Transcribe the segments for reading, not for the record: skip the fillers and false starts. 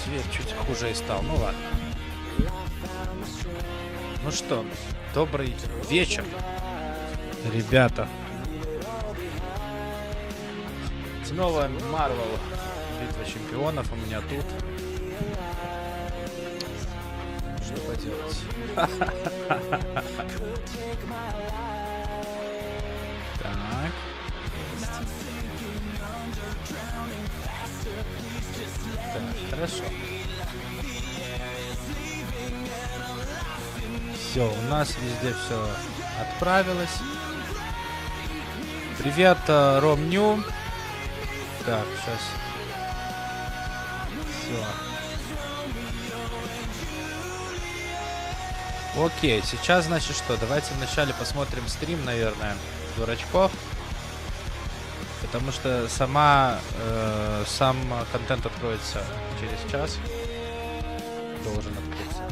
Зверь чуть хуже и стал. Ну ладно. Ну что, добрый вечер, ребята. Снова Marvel. Битва Чемпионов у меня тут. Что поделать? Так. Так, хорошо. Все, у нас везде все отправилось. Привет, Ромню. Так, сейчас. Все. Окей, сейчас, значит, что? Давайте вначале посмотрим стрим, наверное, дурачков. Потому что сам контент откроется через час. Должен открыться.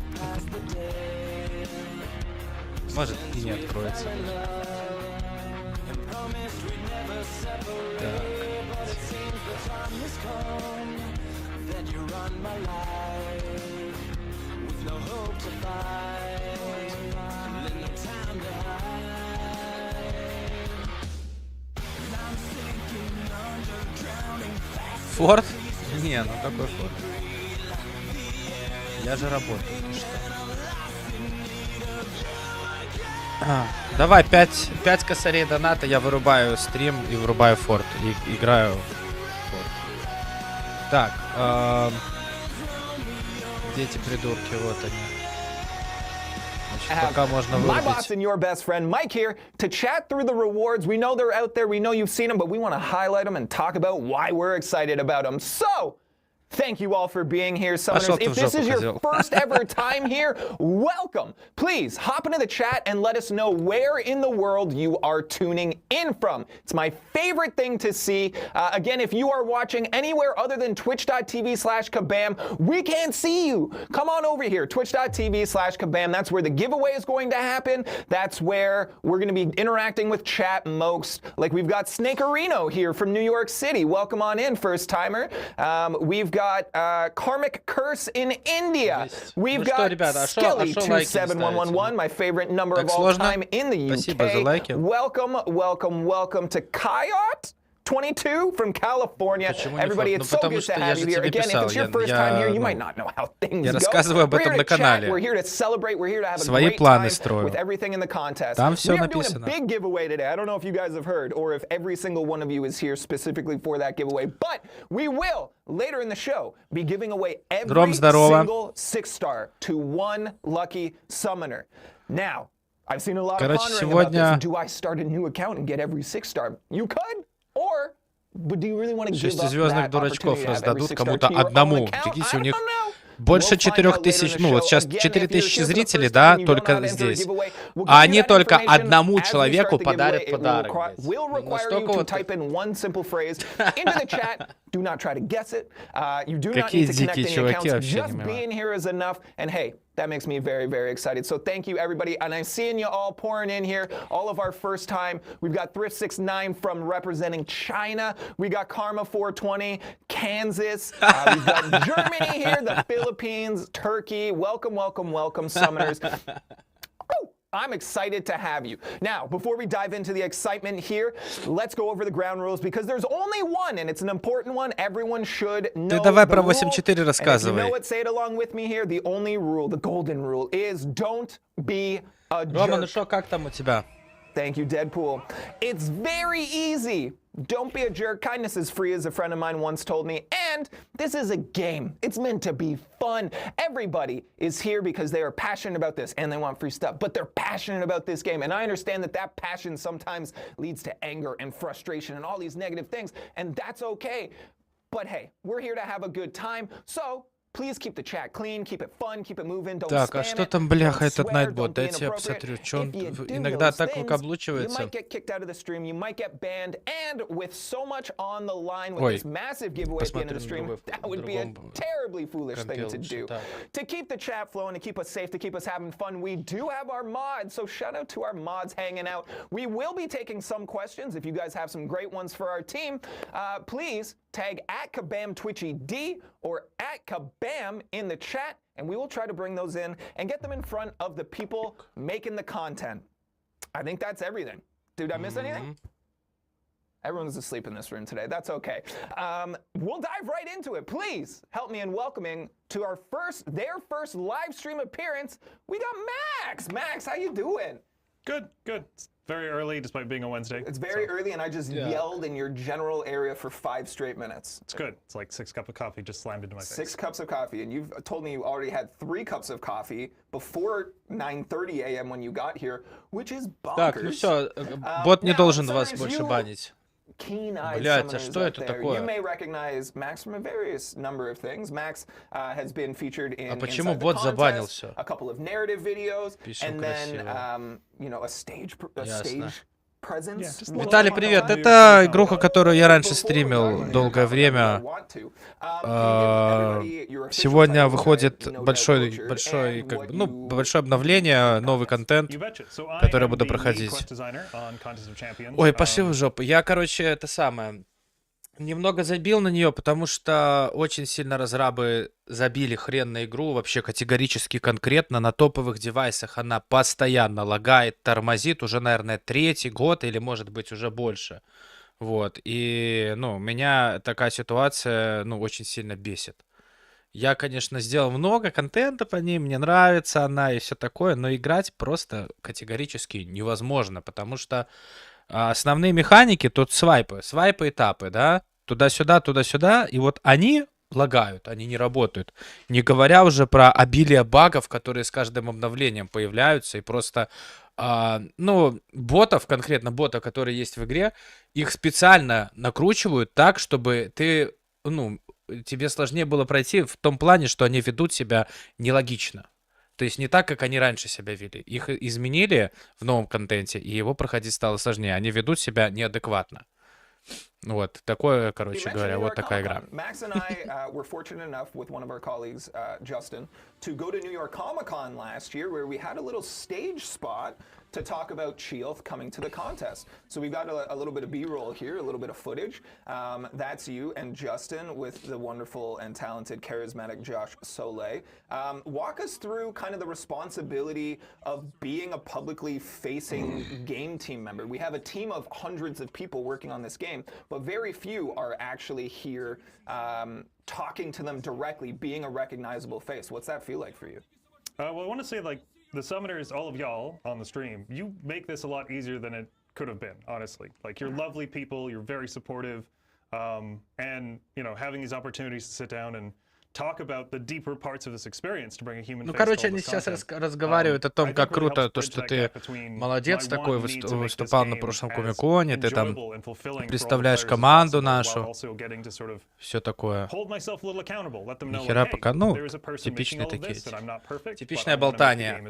Может и не откроется. Так. Форд? Не, ну какой Форд? Я же работаю. Давай 5 косарей доната, я вырубаю стрим и вырубаю Форд. И играю Форд. Так, где эти придурки? Вот они. Пока можно My boss and your best friend Mike here to chat through the rewards. We know they're out there, we know you've seen them, but we want to highlight them and talk about why we're excited about them. So, thank you all for being here, Summoners. If this is your first ever time here, welcome. Please hop into the chat and let us know where in the world you are tuning in from. It's my favorite thing to see. Again, if you are watching anywhere other than twitch.tv/kabam, we can't see you. Come on over here, twitch.tv/kabam. That's where the giveaway is going to happen. That's where we're going to be interacting with chat most. Like we've got Snake Areno here from New York City. Welcome on in, first timer. We've got Karmic Curse in India. We've got Skelly27111, my favorite number of all time in the UK. Welcome, welcome, welcome to Kayot22 from California. Everybody, it's so good to have you here. Again, if it's your first time here, you might not know how things go. We're here to chat, we're here to celebrate, we're here to have a great time with everything in the contest. We are doing a big giveaway today. I don't know if you guys have heard or if every single one of you is here specifically for that giveaway, but we will later in the show be giving away every single 6-star to one lucky summoner. Now, I've seen a lot of pondering about this. Do I start a new account and get every 6-star? You could, or but do you really want to give up that opportunity to have every 6-star to your own account? I don't know. Больше 4000, ну вот сейчас 4000 зрителей, да, только здесь. А они только одному человеку подарят подарок. Настолько вот... Какие дикие чуваки, вообще не понимаю. That makes me very, very excited. So thank you, everybody. And I'm seeing you all pouring in here. All of our first time. We've got Thrift69 from representing China. We got Karma420, Kansas. We've got Germany here, the Philippines, Turkey. Welcome, welcome, welcome, summoners. I'm excited to have you. Now, before we dive into the excitement here, let's go over the ground rules because there's only one, and it's an important one. Everyone should know the rule. And if you know it, say it along with me here. The only rule, the golden rule, is don't be a jerk. Рома, ну что, как там у тебя? Thank you, Deadpool. It's very easy. Don't be a jerk. Kindness is free, as a friend of mine once told me. And this is a game. It's meant to be fun. Everybody is here because they are passionate about this and they want free stuff, but they're passionate about this game. And I understand that that passion sometimes leads to anger and frustration and all these negative things, and that's okay. But hey, we're here to have a good time. So please keep the chat clean, keep it fun, keep it moving, don't так, spam а что it, там, бляха, don't этот swear, найтбот? don't be Дайте я посмотрю, что он inappropriate. иногда так You выкаблучивается. might get kicked out of the stream, you might get banned, and with so much on the line with this massive giveaway at the end of the stream, that would be a terribly foolish thing to do. To keep the chat flowing, to keep us safe, to keep us having fun, we do have our mods, so shout out to our mods hanging out. We will be taking some questions. If you guys have some great ones for our team, please Tag @KabamTwitchyD or @Kabam in the chat, and we will try to bring those in and get them in front of the people making the content. I think that's everything. Did I miss anything? Everyone's asleep in this room today. That's okay. We'll dive right into it. Please help me in welcoming to their first live stream appearance. We got Max. Max, how you doing? Good, good. It's very early, despite being a Wednesday. It's very early, and I just yelled in your general area for 5 straight minutes. It's good. It's like 6 cups of coffee just slammed into my face. 6 cups of coffee, and you've told me you already had 3 cups of coffee before 9:30 a.m. when you got here, which is bonkers. Так, ну все, бот не должен вас больше банить. Блять, а что это такое? You may recognize Max from a various number of things. Max has been featured in А почему бот забанил все? A couple of narrative videos, Пишу and then красиво. you know, a stage Ясно. presence. Виталий, привет. Это игруха, которую я раньше стримил долгое время. Сегодня выходит большое обновление, новый контент, который я буду проходить. Ой, пошли в жопу. Я, короче, это самое... Немного забил на нее, потому что очень сильно разрабы забили хрен на игру, вообще категорически конкретно. На топовых девайсах она постоянно лагает, тормозит, уже, наверное, 3-й год или, может быть, уже больше. Вот, и, ну, меня такая ситуация, ну, очень сильно бесит. Я, конечно, сделал много контента по ней, мне нравится она и все такое, но играть просто категорически невозможно, потому что основные механики тут свайпы этапы, да, туда-сюда, и вот они лагают, они не работают. Не говоря уже про обилие багов, которые с каждым обновлением появляются, и просто, ну, конкретно ботов, которые есть в игре, их специально накручивают так, чтобы ты, ну, тебе сложнее было пройти в том плане, что они ведут себя нелогично. То есть не так, как они раньше себя вели. Их изменили в новом контенте, и его проходить стало сложнее. Они ведут себя неадекватно. Вот, такое, короче говоря, вот такая игра. Max and I were fortunate enough with one of our colleagues, Justin, to go to New York Comic-Con last year, where we had a little stage spot to talk about Chioth coming to the contest. So we've got a little bit of B-roll here, a little bit of footage. That's you and Justin with the wonderful and talented, charismatic Josh Soleil. Walk us through kind of the responsibility of being a publicly facing game team member. We have a team of hundreds of people working on this game, but very few are actually here talking to them directly, being a recognizable face. What's that feel like for you? Well, I want to say, like, the summoners, all of y'all on the stream, you make this a lot easier than it could have been, honestly. Like, you're lovely people, you're very supportive, and, you know, having these opportunities to sit down and talk about the deeper parts of this experience to bring a human face. Ну, короче, они сейчас разговаривают о том, как круто то, что ты молодец такой, выступал на прошлом Комик-коне, ты там представляешь команду нашу, все такое. Нихера пока, ну, типичные такие, типичное болтание.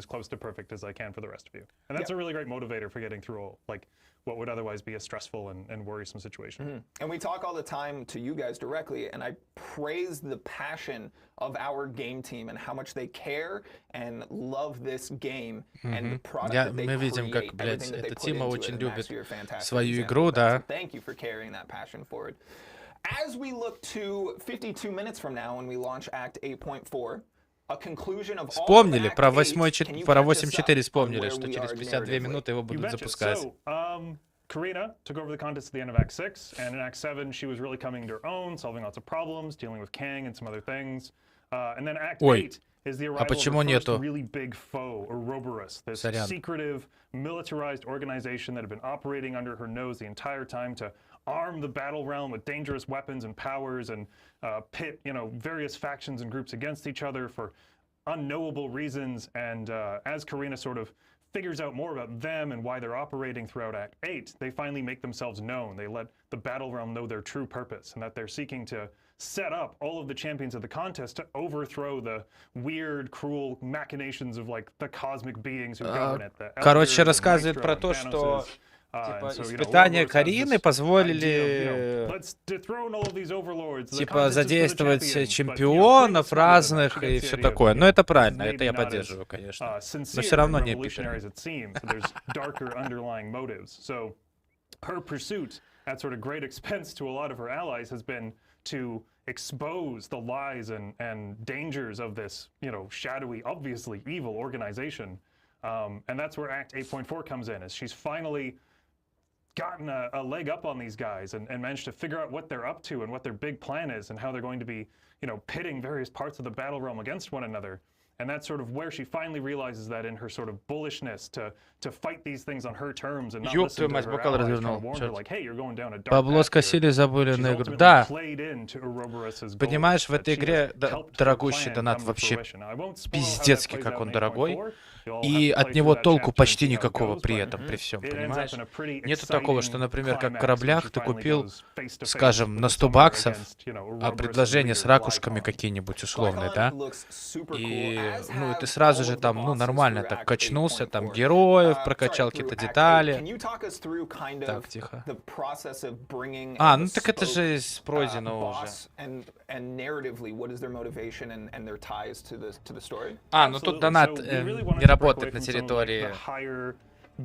What would otherwise be a stressful and worrisome situation. And we talk all the time to you guys directly, and I praise the passion of our game team and how much they care and love this game and the product that they Мы видим, как, create, блядь, everything that they эта put Тима into очень it, and любит Max, you're a fantastic свою example игру, of that. да. So thank you for carrying that passion forward. As we look to 52 minutes from now when we launch Act 8.4, вспомнили про 8.4, вспомнили, что через 52 минуты его будут запускать. Karina took over the contest at the end of Act 6, and in Act 7 she was really coming to her own, solving lots of problems, dealing with Kang and some other things. And then Act 8 is the arrival of the first really big foe, Ouroboros, this secretive, militarized organization that had been operating under her nose the entire time to arm the battle realm with dangerous weapons and powers and pit, you know, various factions and groups against each other for unknowable reasons. And as Karina sort of figures out more about them and why they're operating throughout Act 8, they finally make themselves known. They let the battle realm know their true purpose and that they're seeking to set up all of the champions of the contest to overthrow the weird, cruel machinations of, like, the cosmic beings who govern it. Короче, рассказывает про то, что типа, испытания Карины позволили типа задействовать чемпионов разных и все такое. Но это правильно, это я поддерживаю, конечно. Но все равно не эпично. at sort of great expense to a lot of her allies, has been to expose the lies and dangers of this, you know, shadowy, obviously evil organization. And that's where Act 8.4 comes in, is she's finally gotten a leg up on these guys and managed to figure out what they're up to and what their big plan is and how they're going to be, you know, pitting various parts of the battle realm against one another. And that's sort of where she finally realizes that in her sort of bullishness to fight these things on her terms and not listen to her allies, trying to warn her, like, hey, you're going down a dark Бабло path скосили, here. забыли She's на игру. ultimately Да, played into Ouroboros' goals понимаешь, в that этой she игре has helped her дорогущий plan донат come to вообще fruition. I won't spoil how that пиздецкий, plays как out он in дорогой. 8.4. You'll И have to от play него through that толку chapter and почти see how it никакого goes, при but этом, при всем, it ends up понимаешь? in a pretty Нету такого, что, exciting например, как в climax when кораблях she ты finally купил, goes face to face скажем, with на the 100 summoner баксов, against, you know, а Ouroboros' предложение с leader, ракушками Lycon. какие-нибудь условные, Lycon да? looks super cool, И, as ну, и ты have сразу all же of the там, ну, bosses нормально through так Act качнулся, там 8.4. героев, Sorry, прокачал through какие-то Act 8. детали. Can you talk us through kind of Так, тихо. the process of bringing А, a ну так это bespoke, же из пройденного уже. boss and narratively, what is their motivation and their ties to the story? А, ну тут Absolutely. донат So we really wanted не to break работает away на from some of, like, территории. the higher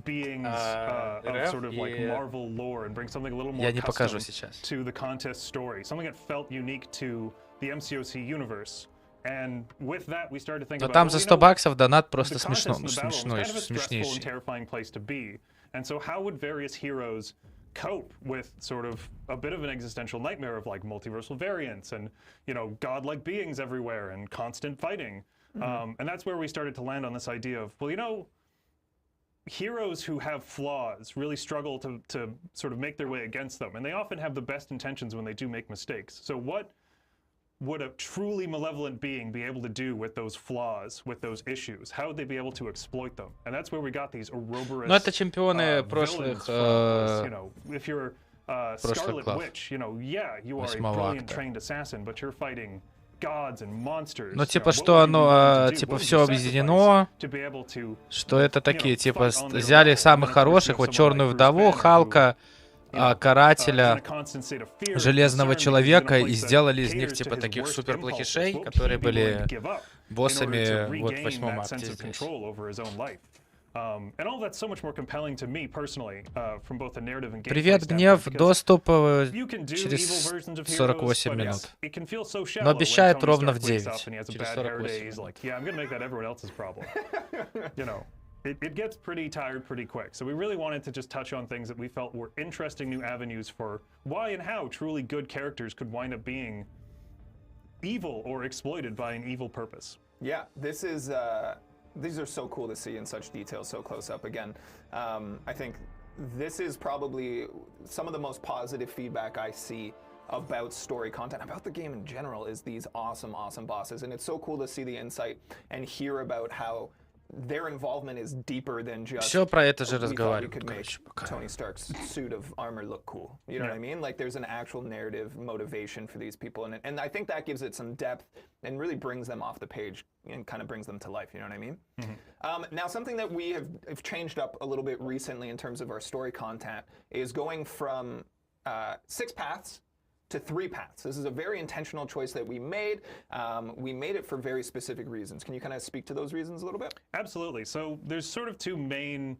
beings of РФ, sort of like и Marvel lore and bring something a little more я не покажу custom сейчас. to the contest story, something that felt unique to the MCOC universe. And with that, we started to think Но about, там well, за you 100 know, баксов донат the просто смешно, contest ну in the battle was смешной, kind of a stressful and смешнейший. terrifying place to be. And so how would various heroes cope with sort of a bit of an existential nightmare of like multiversal variants and, you know, godlike beings everywhere and constant fighting? And that's where we started to land on this idea of, well, you know, heroes who have flaws really struggle to sort of make their way against them. And they often have the best intentions when they do make mistakes. So what would a truly malevolent being be able to do with those flaws, with those issues? How would they be able to exploit them? And that's where we got these Ouroboros Ну это чемпионы villains прошлых, from this, you know, if you're Scarlet класс. Witch, you know, yeah, you are a Восьмого brilliant акта. trained assassin, but you're fighting gods and monsters. Ну You know, типа what что would you be оно, willing to do? типа What would все you объединено, sacrifice to be able to, что это you такие, know, типа fight on their взяли level? самых And then, of course, you хороших, have вот someone Черную like Bruce Вдову, Banner, who, Халка, you know, is in Карателя, a constant state of fear and Железного concern because he's in a Человека и place that сделали из них caters to типа his таких worst супер impulses. плохишей, What would he которые be willing to были give up in order to боссами вот в regain 8 that акте sense of здесь. control over his own life? And all that's so much more compelling to me personally, from both a narrative and gameplay Привет, standpoint, Гнев, because доступ you can do evil через versions of heroes, 48 but минут. it can feel so shallow Но when обещает Tony ровно в Stark wakes 9, up and he has a через bad hair 48 day. He's минут. like, yeah, I'm gonna make that everyone else's problem. You know, it gets pretty tired pretty quick. So we really wanted to just touch on things that we felt were interesting new avenues for why and how truly good characters could wind up being evil or exploited by an evil purpose. Yeah, this is these are so cool to see in such detail, so close up. Again, I think this is probably some of the most positive feedback I see about story content, about the game in general, is these awesome bosses. And it's so cool to see the insight and hear about how their involvement is deeper than just Все про это же we thought we разговаривают, could make короче, пока. Tony Stark's suit of armor look cool. You know what I mean? Like there's an actual narrative motivation for these people, and I think that gives it some depth and really brings them off the page and kind of brings them to life. You know what I mean? Now, something that we have changed up a little bit recently in terms of our story content is going from 6 paths to 3 paths. This is a very intentional choice that we made. We made it for very specific reasons. Can you kind of speak to those reasons a little bit? Absolutely. So there's sort of 2 main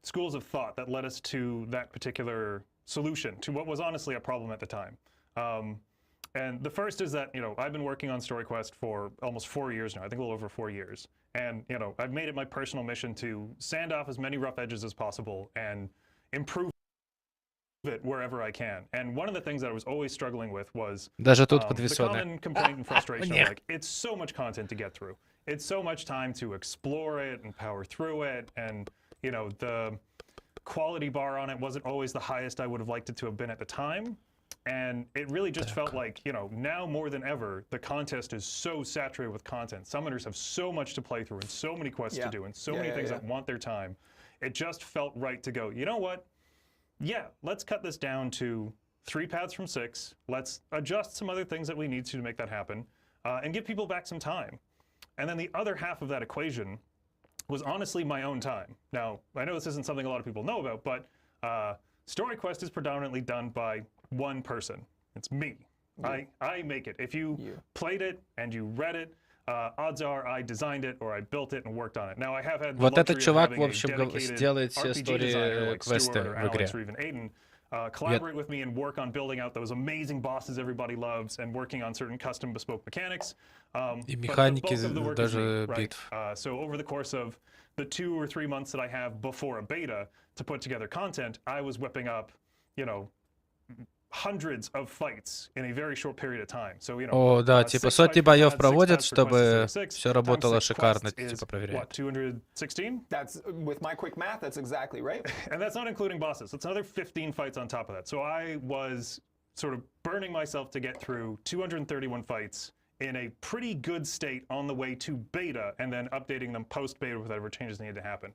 schools of thought that led us to that particular solution, to what was honestly a problem at the time. And the first is that, you know, I've been working on StoryQuest for almost 4 years now, I think a little over 4 years. And, you know, I've made it my personal mission to sand off as many rough edges as possible and improve it wherever I can. And one of the things that I was always struggling with was Даже тут the подвесённая. common complaint and frustration of like, it's so much content to get through. It's so much time to explore it and power through it. And, you know, the quality bar on it wasn't always the highest I would have liked it to have been at the time. And it really just felt like, you know, now more than ever, the contest is so saturated with content. Summoners have so much to play through and so many quests to do and so many things that want their time. It just felt right to go, you know what? Yeah, let's cut this down to 3 paths from 6. Let's adjust some other things that we need to make that happen and give people back some time. And then the other half of that equation was honestly my own time. Now, I know this isn't something a lot of people know about, but StoryQuest is predominantly done by one person. It's me. I make it. If you played it and you read it, odds are I designed it or I built it and worked on it. Now I have had the Вот этот luxury of чувак, having в a общем, dedicated делает все RPG designer истории, like квесты Stuart or в игре. Alex or even Aiden collaborate with me and work on building out those amazing bosses everybody loves and working on certain custom bespoke mechanics. И механики даже битв. So over the course of the 2 or 3 months that I have before a beta to put together content, I was whipping up, you know, hundreds of fights in a very short period of time. So, you know, О, да, типа сотни боев проводят, чтобы все работало шикарно, типа проверяют. 216? That's, with my quick math, that's exactly right. And that's not including bosses. It's another 15 fights on top of that. So I was sort of burning myself to get through 231 fights in a pretty good state on the way to beta, and then updating them post-beta with whatever changes needed to happen.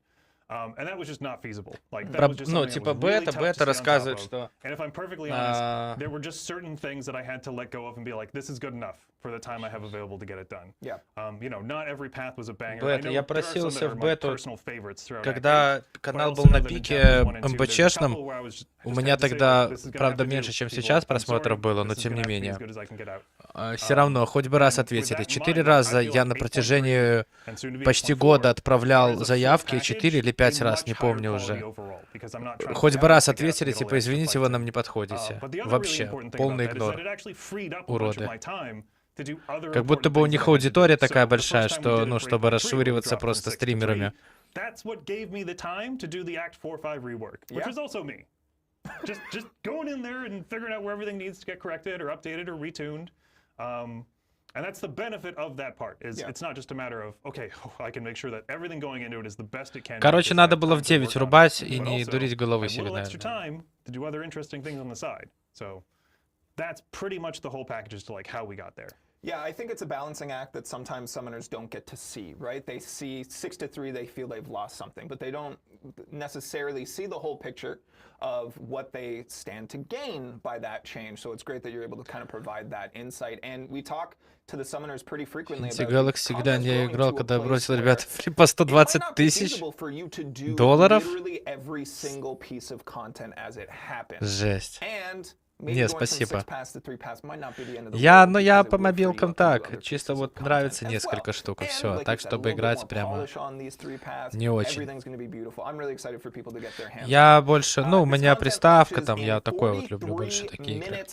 And that was just not feasible. Like, that was just Ну, something типа that was really tough to бета stay on top рассказывает, of. что And if I'm perfectly honest, there were just certain things that I had to let go of and be like, this is good enough for the time I have available to get it done. Yeah. You know, not every path was a banger. Бета. I know Я there are some that просился are в my бету, personal favorites throughout когда Act 8, but I канал also был know на that in пике chapters 1 and 2, there's a МБЧшном. couple where I was just У had меня to say, тогда, this is gonna правда, have to меньше, do, чем people. сейчас I'm просмотров sorry, было, но this is тем не gonna have to be as менее. good as I can get out. Все равно, хоть бы раз ответили. 4 раза я на протяжении почти года отправлял заявки, 4 или 5 раз, не помню уже. Хоть бы раз ответили, типа, извините, вы нам не подходите. Вообще, полный игнор. Уроды. Как будто бы у них аудитория такая большая, что, ну, чтобы расшириваться просто стримерами. That's what gave me the time to do the Act 4-5 rework, which is also me. Just going in there and figuring out where everything needs to get corrected or updated or retuned. And that's the benefit of that part. It's not just a matter of, okay, I can make sure that everything going into it is the best it can. Короче, надо было в 9 рубать и не дурить головы себе, extra time to do other interesting things on the side. So that's pretty much the whole package as to like how we got there. Yeah, I think it's a balancing act that sometimes summoners don't get to see, right? They see 6-3, they feel they've lost something, but they don't necessarily see the whole picture of what they stand to gain by that change. So it's great that you're able to kind of provide that insight. And we talk to the summoners pretty frequently about Galaxy, когда я играл, когда я бросил, ребята, по 120 тысяч долларов. Жесть. Нет, спасибо. Я по мобилкам так, чисто вот нравится несколько штук и все, так чтобы играть прямо не очень. Я больше, ну, у меня приставка там, я такой вот люблю больше такие игры.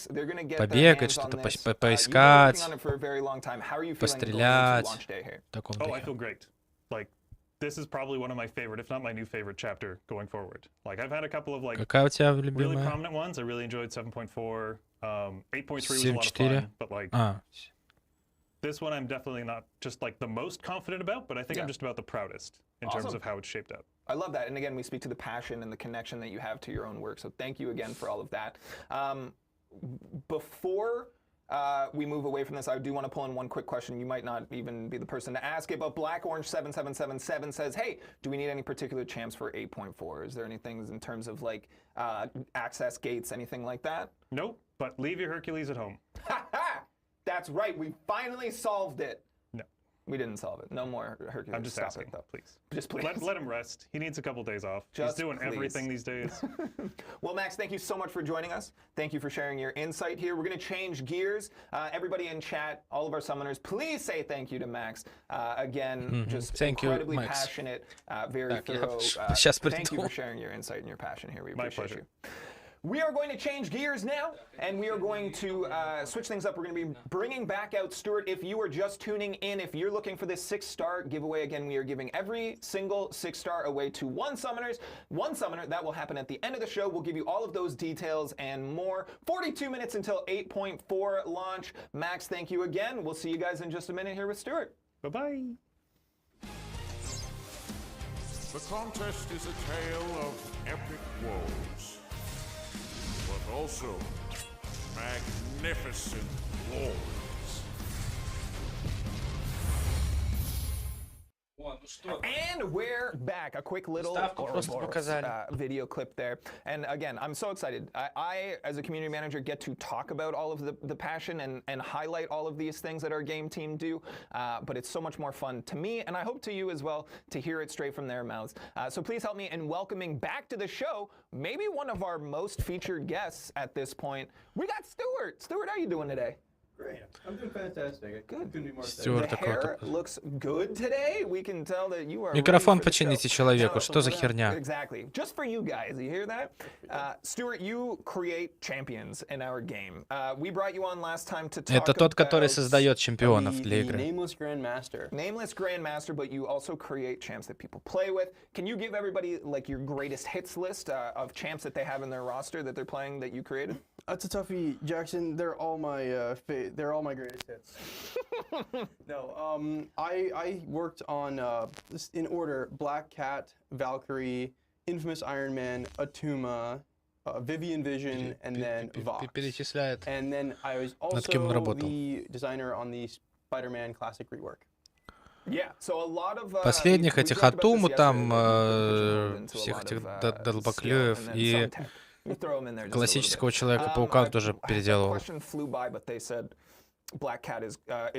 Побегать, что-то поискать, пострелять, в таком духе. This is probably one of my favorite, if not my new favorite chapter going forward. Like, I've had a couple of like Какая у тебя really любимая? prominent ones. I really enjoyed 7.4. 8.3 was a lot of fun, but like this one I'm definitely not just like the most confident about, but I think I'm just about the proudest in terms of how it's shaped up. I love that. And again, we speak to the passion and the connection that you have to your own work. So thank you again for all of that. Before we move away from this, I do want to pull in one quick question. You might not even be the person to ask it, but Black Orange 7777 says, hey, do we need any particular champs for 8.4? Is there anything in terms of like access gates, anything like that? Nope, but leave your Hercules at home. That's right. We finally solved it. No. We didn't solve it. No more Hercules. I'm just asking, though, please. Just please. Let him rest. He needs a couple days off. He's doing everything these days. Well, Max, thank you so much for joining us. Thank you for sharing your insight here. We're going to change gears. Everybody in chat, all of our summoners, please say thank you to Max. Again, just incredibly passionate, very thorough. Thank you for sharing your insight and your passion here. We appreciate you. We are going to change gears now, and we are going to switch things up. We're going to be bringing back out Stuart. If you are just tuning in, if you're looking for this 6-star giveaway, again, we are giving every single 6-star away to one summoner. That will happen at the end of the show. We'll give you all of those details and more. 42 minutes until 8.4 launch. Max, thank you again. We'll see you guys in just a minute here with Stuart. Bye-bye. The contest is a tale of epic woes, but also magnificent glories. And we're back. A quick little video clip there. And again, I'm so excited. I, as a community manager, get to talk about all of the passion and highlight all of these things that our game team do. But it's so much more fun to me, and I hope to you as well, to hear it straight from their mouths. So please help me in welcoming back to the show, maybe one of our most featured guests at this point. We got Stuart. Stuart, how are you doing today? Great. I'm doing fantastic. Good. Couldn't be more excited. Стюарт The hair такой-то. looks good today. We can tell that you are ready Микрофон for the почините show. человеку, Now, что за херня? Exactly. Just for you guys. You hear that? Stuart, you create champions in our game. We brought you on last time to talk Это тот, который about создает чемпионов для игры. Nameless Grandmaster. Nameless Grandmaster, but you also create champs that people play with. Can you give everybody like your greatest hits list of champs that they have in their roster that they're playing that you created? That's a toughie, Jackson. They're all my greatest hits. No, I worked on this in order: Black Cat, Valkyrie, Infamous Iron Man, Atuma, Vivian Vision, and then Vox. Перечисляет. And then I was also the designer on the Spider-Man Classic rework. Yeah, so a lot of, Последних этих Атуму, там всех этих долбоклюев и классического Человека-паука тоже переделывал. Black Cat is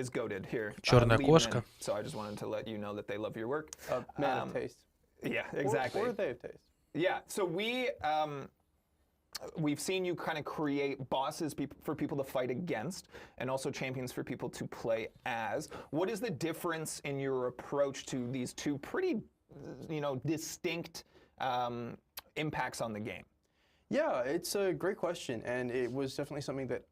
goated here. Черная кошка. So I just wanted to let you know that they love your work. Man of taste. Yeah, exactly. Or they have taste. Yeah, so we've seen you kind of create bosses for people to fight against, and also champions for people to play as. What is the difference in your approach to these two pretty, distinct impacts on the game? Yeah, it's a great question, and it was definitely something that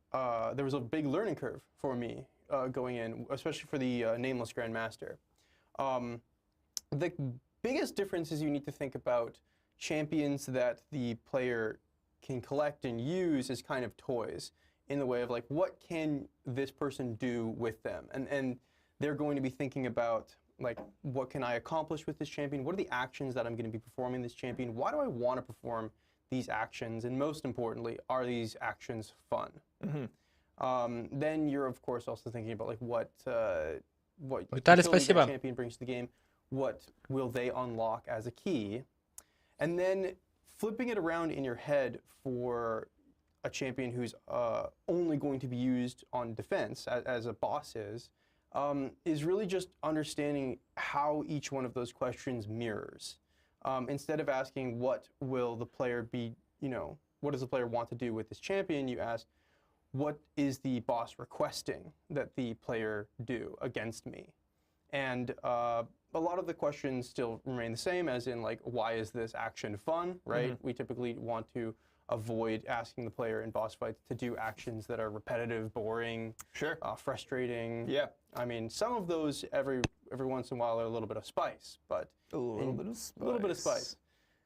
there was a big learning curve for me going in, especially for the Nameless Grandmaster. The biggest difference is you need to think about champions that the player can collect and use as kind of toys, in the way of like, what can this person do with them? And they're going to be thinking about like, what can I accomplish with this champion? What are the actions that I'm going to be performing this champion? Why do I want to perform these actions? And most importantly, are these actions fun? Mm-hmm. Then you're of course also thinking about like what utility that champion brings to the game. What will they unlock as a key? And then flipping it around in your head for a champion who's only going to be used on defense, as a boss is really just understanding how each one of those questions mirrors. Instead of asking what will the player be, what does the player want to do with this champion, you ask, what is the boss requesting that the player do against me? And a lot of the questions still remain the same, as in like, why is this action fun, right? Mm-hmm. We typically want to avoid asking the player in boss fights to do actions that are repetitive, boring, frustrating. Yeah. I mean, some of those every once in a while are a little bit of spice, but a little bit of spice.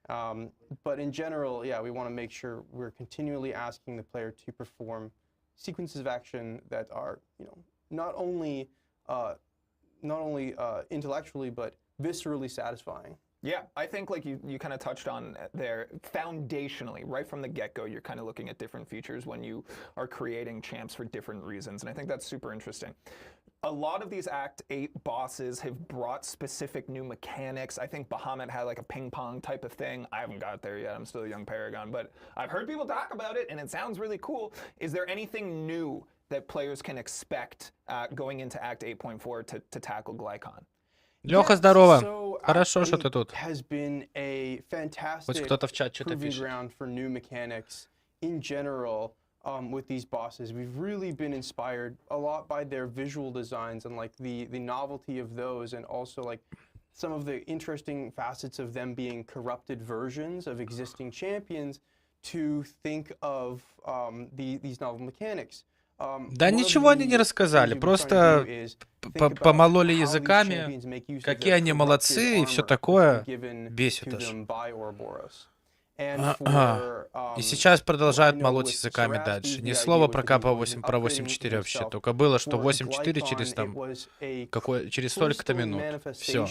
But in general, yeah, we want to make sure we're continually asking the player to perform sequences of action that are, not only intellectually but viscerally satisfying. Yeah, I think like you kind of touched on there, foundationally, right from the get-go, you're kind of looking at different features when you are creating champs for different reasons, and I think that's super interesting. A lot of these Act 8 bosses have brought specific new mechanics. I think Bahamut had like a ping pong type of thing. I haven't got there yet, I'm still a young Paragon, but I've heard people talk about it and it sounds really cool. Is there anything new that players can expect going into Act 8.4 to tackle Glycon? Леха, здорово. Хорошо, что ты тут. Has been a fantastic кто-то в чат что-то пишет. ground for new mechanics in general with these bosses. We've really been inspired a lot by their visual designs and like the novelty of those, and also like some of the interesting facets of them being corrupted versions of existing champions to think of these novel mechanics. Да ничего они не рассказали, просто помололи языками, какие они молодцы и все такое, бесит аж. И сейчас продолжают молоть языками дальше. Ни слова про 8.4 вообще, только было, что 8.4 через столько-то минут. Все.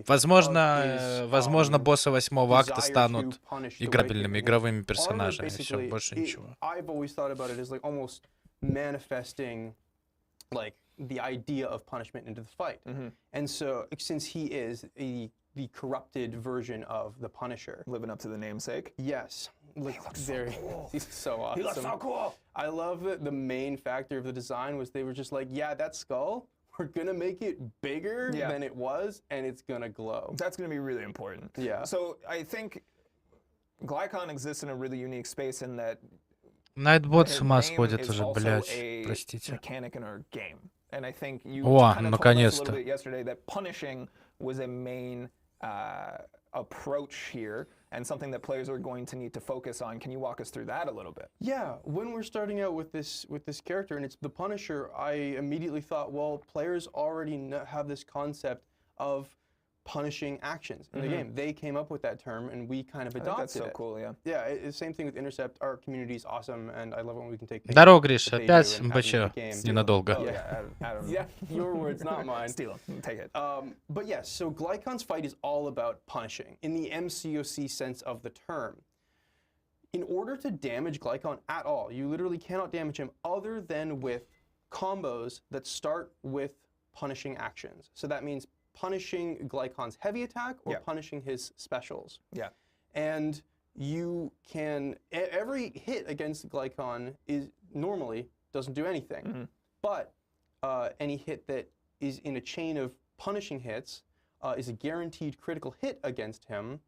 Возможно, боссы 8-го акта станут игровыми персонажами. Все, больше ничего. Manifesting like the idea of punishment into the fight. Mm-hmm. And so since he is the corrupted version of the Punisher, living up to the namesake. Yes. Look, he looks so cool. He's so awesome. He looks so cool. I love that the main factor of the design was they were just like, yeah, that skull, we're gonna make it bigger than it was, and it's gonna glow. That's gonna be really important. Yeah. So I think Glycon exists in a really unique space in that Nightbot с ума сходит уже, блядь. Простите. О, наконец-то. And something that players are going to need to focus on. Can you walk us through that a little bit? Yeah, when we're starting out with this character and it's the Punisher, I immediately thought, well, players already have this concept of punishing actions in the game. They came up with that term, and we kind of adopted it. That's so cool, yeah. Yeah, same thing with Intercept. Our community is awesome, and I love it when we can take things. Здорово, Гриш, опять МБЧ. Ненадолго. Yeah, your words, not mine. Steal them, take it. But yes, so Glycon's fight is all about punishing, in the MCOC sense of the term. In order to damage Glycon at all, you literally cannot damage him other than with combos that start with punishing actions. So that means punishing Glycon's heavy attack or punishing his specials. Yeah. And you can, every hit against Glycon is normally doesn't do anything. But any hit that is in a chain of punishing hits is a guaranteed critical hit against him.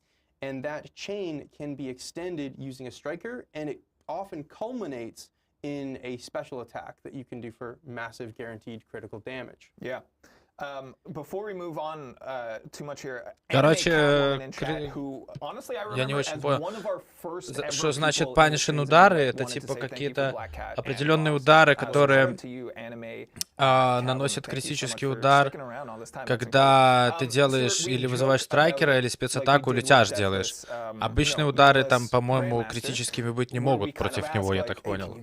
And that chain can be extended using a striker, and it often culminates in a special attack that you can do for massive guaranteed critical damage. Yeah. Before we move on too much here, короче, я не очень понял, что значит панишен удары. Это типа какие-то определенные удары, которые наносят критический удар, когда ты делаешь или вызываешь страйкера, или спецатаку, или тяж делаешь. Обычные удары там, по-моему, критическими быть не могут против него, я так понял.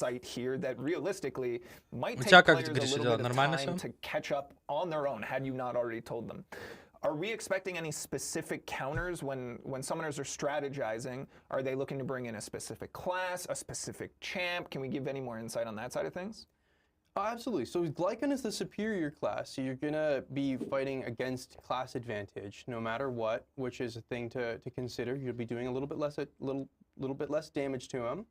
Here that realistically might У take тебя как, players a Гриша, little дела? bit of Нормально time всё? to catch up on their own had you not already told them. Are we expecting any specific counters when summoners are strategizing? Are they looking to bring in a specific class, a specific champ? Can we give any more insight on that side of things? Absolutely. So Glycon is the superior class, so you're gonna be fighting against class advantage no matter what, which is a thing to consider. You'll be doing a little bit less damage to him.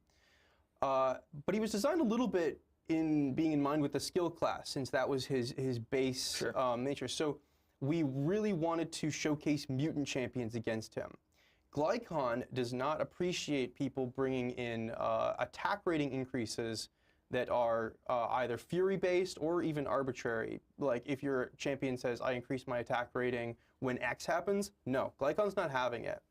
But he was designed a little bit in being in mind with the skill class, since that was his base nature. So we really wanted to showcase mutant champions against him. Glycon does not appreciate people bringing in attack rating increases that are either fury-based or even arbitrary. Like if your champion says, I increase my attack rating when X happens, no, Glycon's not having it.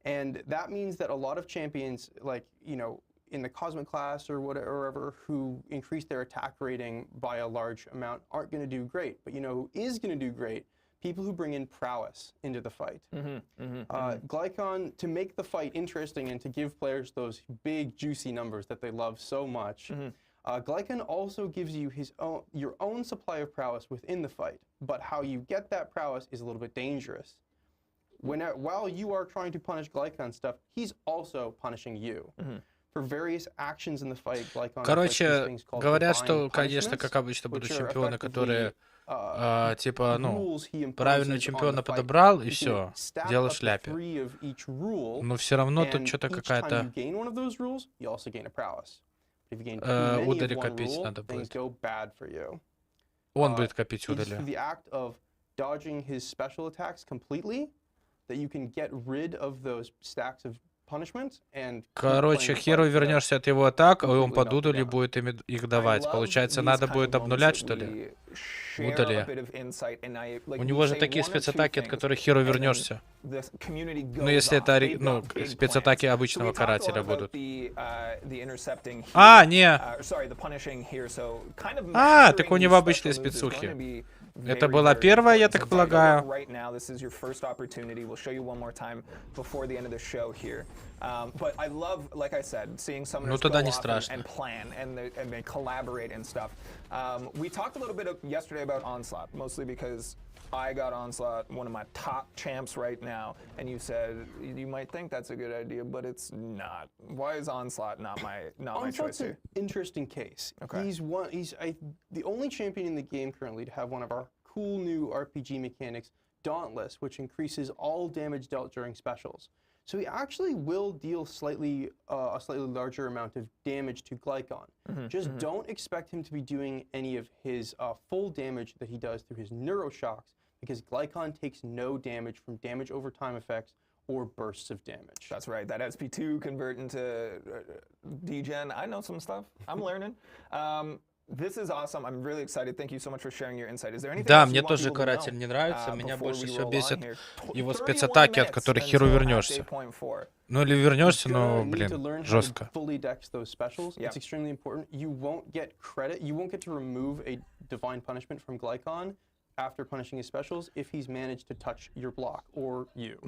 And that means that a lot of champions, like, you know, in the Cosmic class or whatever, who increase their attack rating by a large amount aren't going to do great. But you know who is going to do great? People who bring in prowess into the fight. Glycon, to make the fight interesting and to give players those big, juicy numbers that they love so much, Glycon also gives you your own supply of prowess within the fight. But how you get that prowess is a little bit dangerous. While you are trying to punish Glycon stuff, he's also punishing you. For various actions in the fight, Glycon короче, говорят, что, конечно, как обычно, будут чемпионы, которые, типа, ну, правильного чемпиона подобрал, и все, дело в шляпе. Но все равно тут что-то какая-то... Удари копить надо будет. Он будет копить удари. Короче, херу вернешься от его атак, а он под удали будет их давать. Получается, надо будет обнулять, что ли? Удали. У него же такие спецатаки, от которых херу вернешься. Ну, если это, ну, спецатаки обычного карателя будут. А, не. А, так у него обычные спецухи. Это была первая, я так полагаю. Ну, тогда не страшно. I got Onslaught, one of my top champs right now, and you said you might think that's a good idea, but it's not. Why is Onslaught not my choice here? An interesting case. Okay. He's the only champion in the game currently to have one of our cool new RPG mechanics, Dauntless, which increases all damage dealt during specials. So he actually will deal a slightly larger amount of damage to Glycon. Just don't expect him to be doing any of his full damage that he does through his neuroshocks, because Glycon takes no damage from damage over time effects or bursts of damage. That's right. That SP2 convert into degen. I know some stuff. I'm learning. This is awesome. I'm really excited. Thank you so much for sharing your insight. Is there anything Да, else мне you want тоже people to know, каратель не нравится. Меня before больше we всего roll on бесит here? его 31 спецатаки, от которых херу minutes вернешься. until Act 8.4. Ну или вернешься, но, You're gonna need to блин, learn how to жестко. fully dex those specials. Yeah. It's extremely important. You won't get credit. You won't get to remove a divine punishment from Glycon after punishing his specials if he's managed to touch your block or you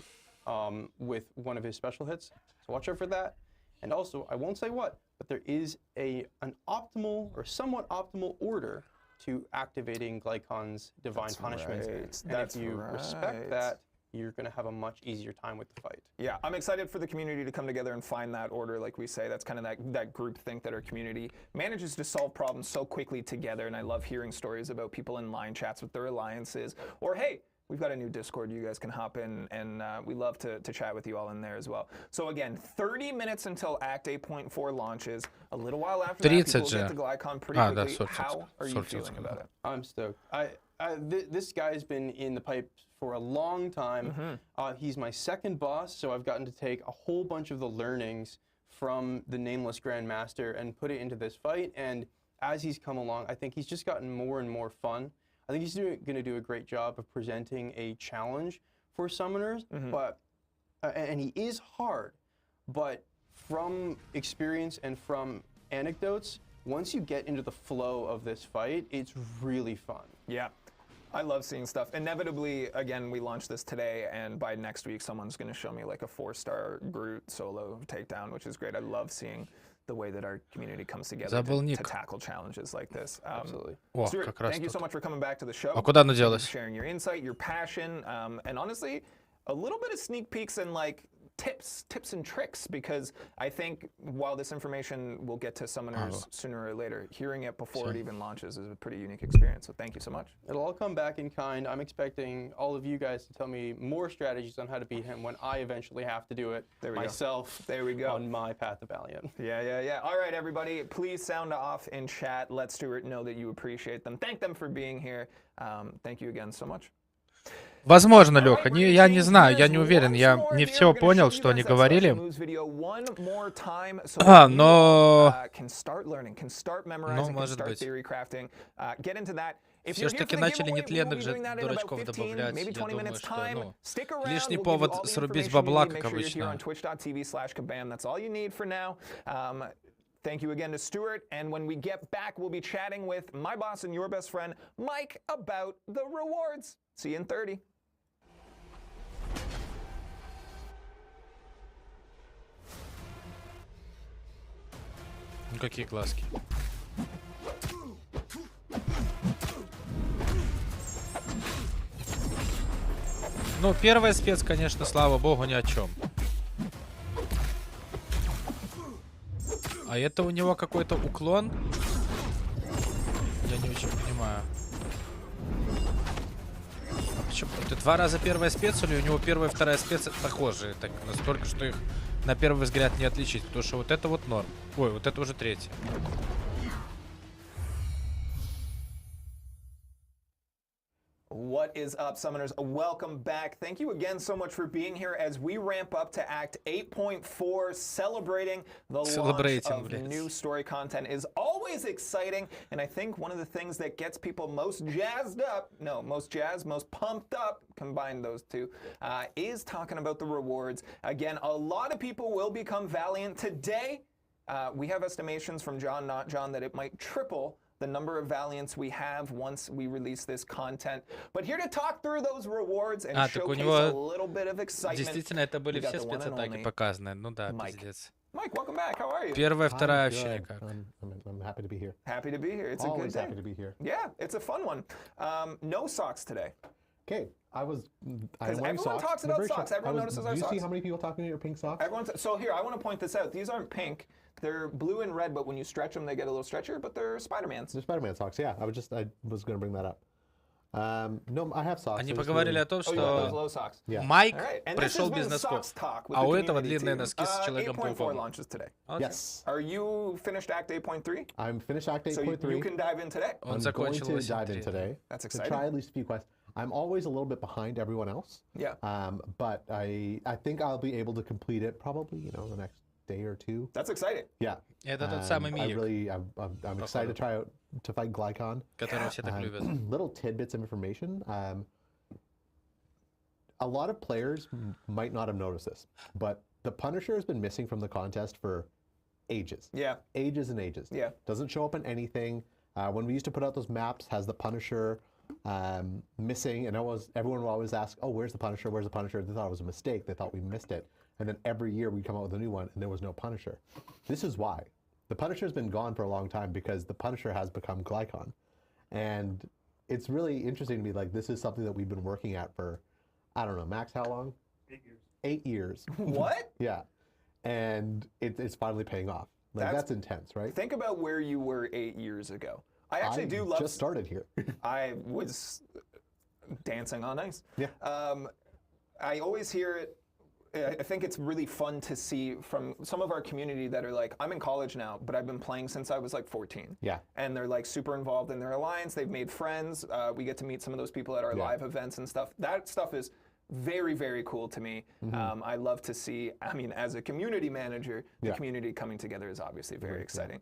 with one of his special hits. So watch out for that. And also, I won't say what, but there is an optimal or somewhat optimal order to activating Glycon's divine punishments. Right. And if you respect that, you're going to have a much easier time with the fight. Yeah, I'm excited for the community to come together and find that order, like we say. That's kind of that group think that our community manages to solve problems so quickly together, and I love hearing stories about people in line chats with their alliances. Or, hey, we've got a new Discord. You guys can hop in, and we love to chat with you all in there as well. So again, 30 minutes until Act 8.4 launches. A little while after that, people get to Glycon pretty quickly. How are you feeling about it? I'm stoked. This guy's been in the pipe for a long time. He's my second boss, so I've gotten to take a whole bunch of the learnings from the Nameless Grandmaster and put it into this fight. And as he's come along, I think he's just gotten more and more fun. I think he's going to do a great job of presenting a challenge for summoners, but and he is hard. But from experience and from anecdotes, once you get into the flow of this fight, it's really fun. Yeah. I love seeing stuff. Inevitably, again, we launched this today, and by next week, someone's going to show me like a 4-star Groot solo takedown, which is great. I love seeing the way that our community comes together to tackle challenges like this. Absolutely. Stuart, thank you so much for coming back to the show. А куда оно делось? Sharing your insight, your passion, and honestly, a little bit of sneak peeks and like tips and tricks, because I think while this information will get to summoners sooner or later, hearing it before it even launches is a pretty unique experience. So thank you so much. It'll all come back in kind. I'm expecting all of you guys to tell me more strategies on how to beat him when I eventually have to do it myself. There we go. On my path to Valiant. Yeah. All right, everybody, please sound off in chat. Let Stuart know that you appreciate them. Thank them for being here. Thank you again so much. Возможно, Леха, я не знаю, я не уверен, я не все понял, что они говорили. Но может быть. Все ж таки начали нетленных же дурачков добавлять, я думаю, что, лишний повод срубить бабла, как обычно. Thank you again to Stuart, and when we get back, we'll be chatting with my boss and your best friend, Mike, about the rewards. See you in 30. Ну какие глазки. Ну, первая спец, конечно, слава богу, ни о чем. А это у него какой-то уклон? Я не очень понимаю. А почему? Это 2 раза первая спец, или у него первая и вторая спец похожие? Так, настолько, что их на первый взгляд не отличить. Потому что вот это вот норм. Ой, вот это уже третья. What is up, Summoners? Welcome back. Thank you again so much for being here as we ramp up to Act 8.4, celebrating the launch of new story content is always exciting, and I think one of the things that gets people most jazzed up, most pumped up, combine those two, is talking about the rewards. Again, a lot of people will become Valiant today. We have estimations from John, not John, that it might triple the number of Valiants we have once we release this content. But here to talk through those rewards and showcase a little bit of excitement. Действительно, это были все спецатаки показаны. Ну да, пиздец. Mike, welcome back. How are you? Первая, вторая вообще никак. I'm happy to be here. Happy to be here. It's Always a good day. happy to be here. Yeah, it's a fun one. No socks today. Okay, I'm wearing everyone socks. talks about socks. Everyone notices our socks. Do you see how many people talking about your pink socks? So here, I want to point this out. These aren't pink. They're blue and red, but when you stretch them, they get a little stretchier, but they're Spider-Mans. They're Spider-Man socks, yeah. I was going to bring that up. No, I have socks. Они поговорили о том, что Майк пришел без носков, а у этого длинные носки с Человеком-пауком. Yes. Are you finished Act 8.3? I'm finished Act 8.3. So you can dive in today. Он I'm закончил going to dive in today. That's to exciting. try at least a few quests. I'm always a little bit behind everyone else. Yeah. But I think I'll be able to complete it probably, you know, the next day or two. That's exciting. Yeah. Это тот самый мирик, I'm excited to try out to fight Glycon. который все так любят. Little tidbits of information. A lot of players might not have noticed this, but the Punisher has been missing from the contest for ages. Yeah. Ages and ages. Yeah. Doesn't show up in anything. When we used to put out those maps, has the Punisher missing, and everyone would always ask, oh, where's the Punisher? Where's the Punisher? They thought it was a mistake. They thought we missed it. And then every year we'd come out with a new one, and there was no Punisher. This is why. The Punisher's been gone for a long time because the Punisher has become Glycon. And it's really interesting to me, like, this is something that we've been working at for, I don't know, Max, how long? 8 years. 8 years. What? Yeah. And it's finally paying off. Like, that's intense, right? Think about where you were 8 years ago. I actually do love... just started here. I was dancing on ice. Yeah. I always hear it. I think it's really fun to see from some of our community that are like, I'm in college now, but I've been playing since I was like 14. Yeah. And they're like super involved in their alliance. They've made friends. We get to meet some of those people at our live events and stuff. That stuff is very, very cool to me. I love to see, I mean, as a community manager, the community coming together is obviously very exciting.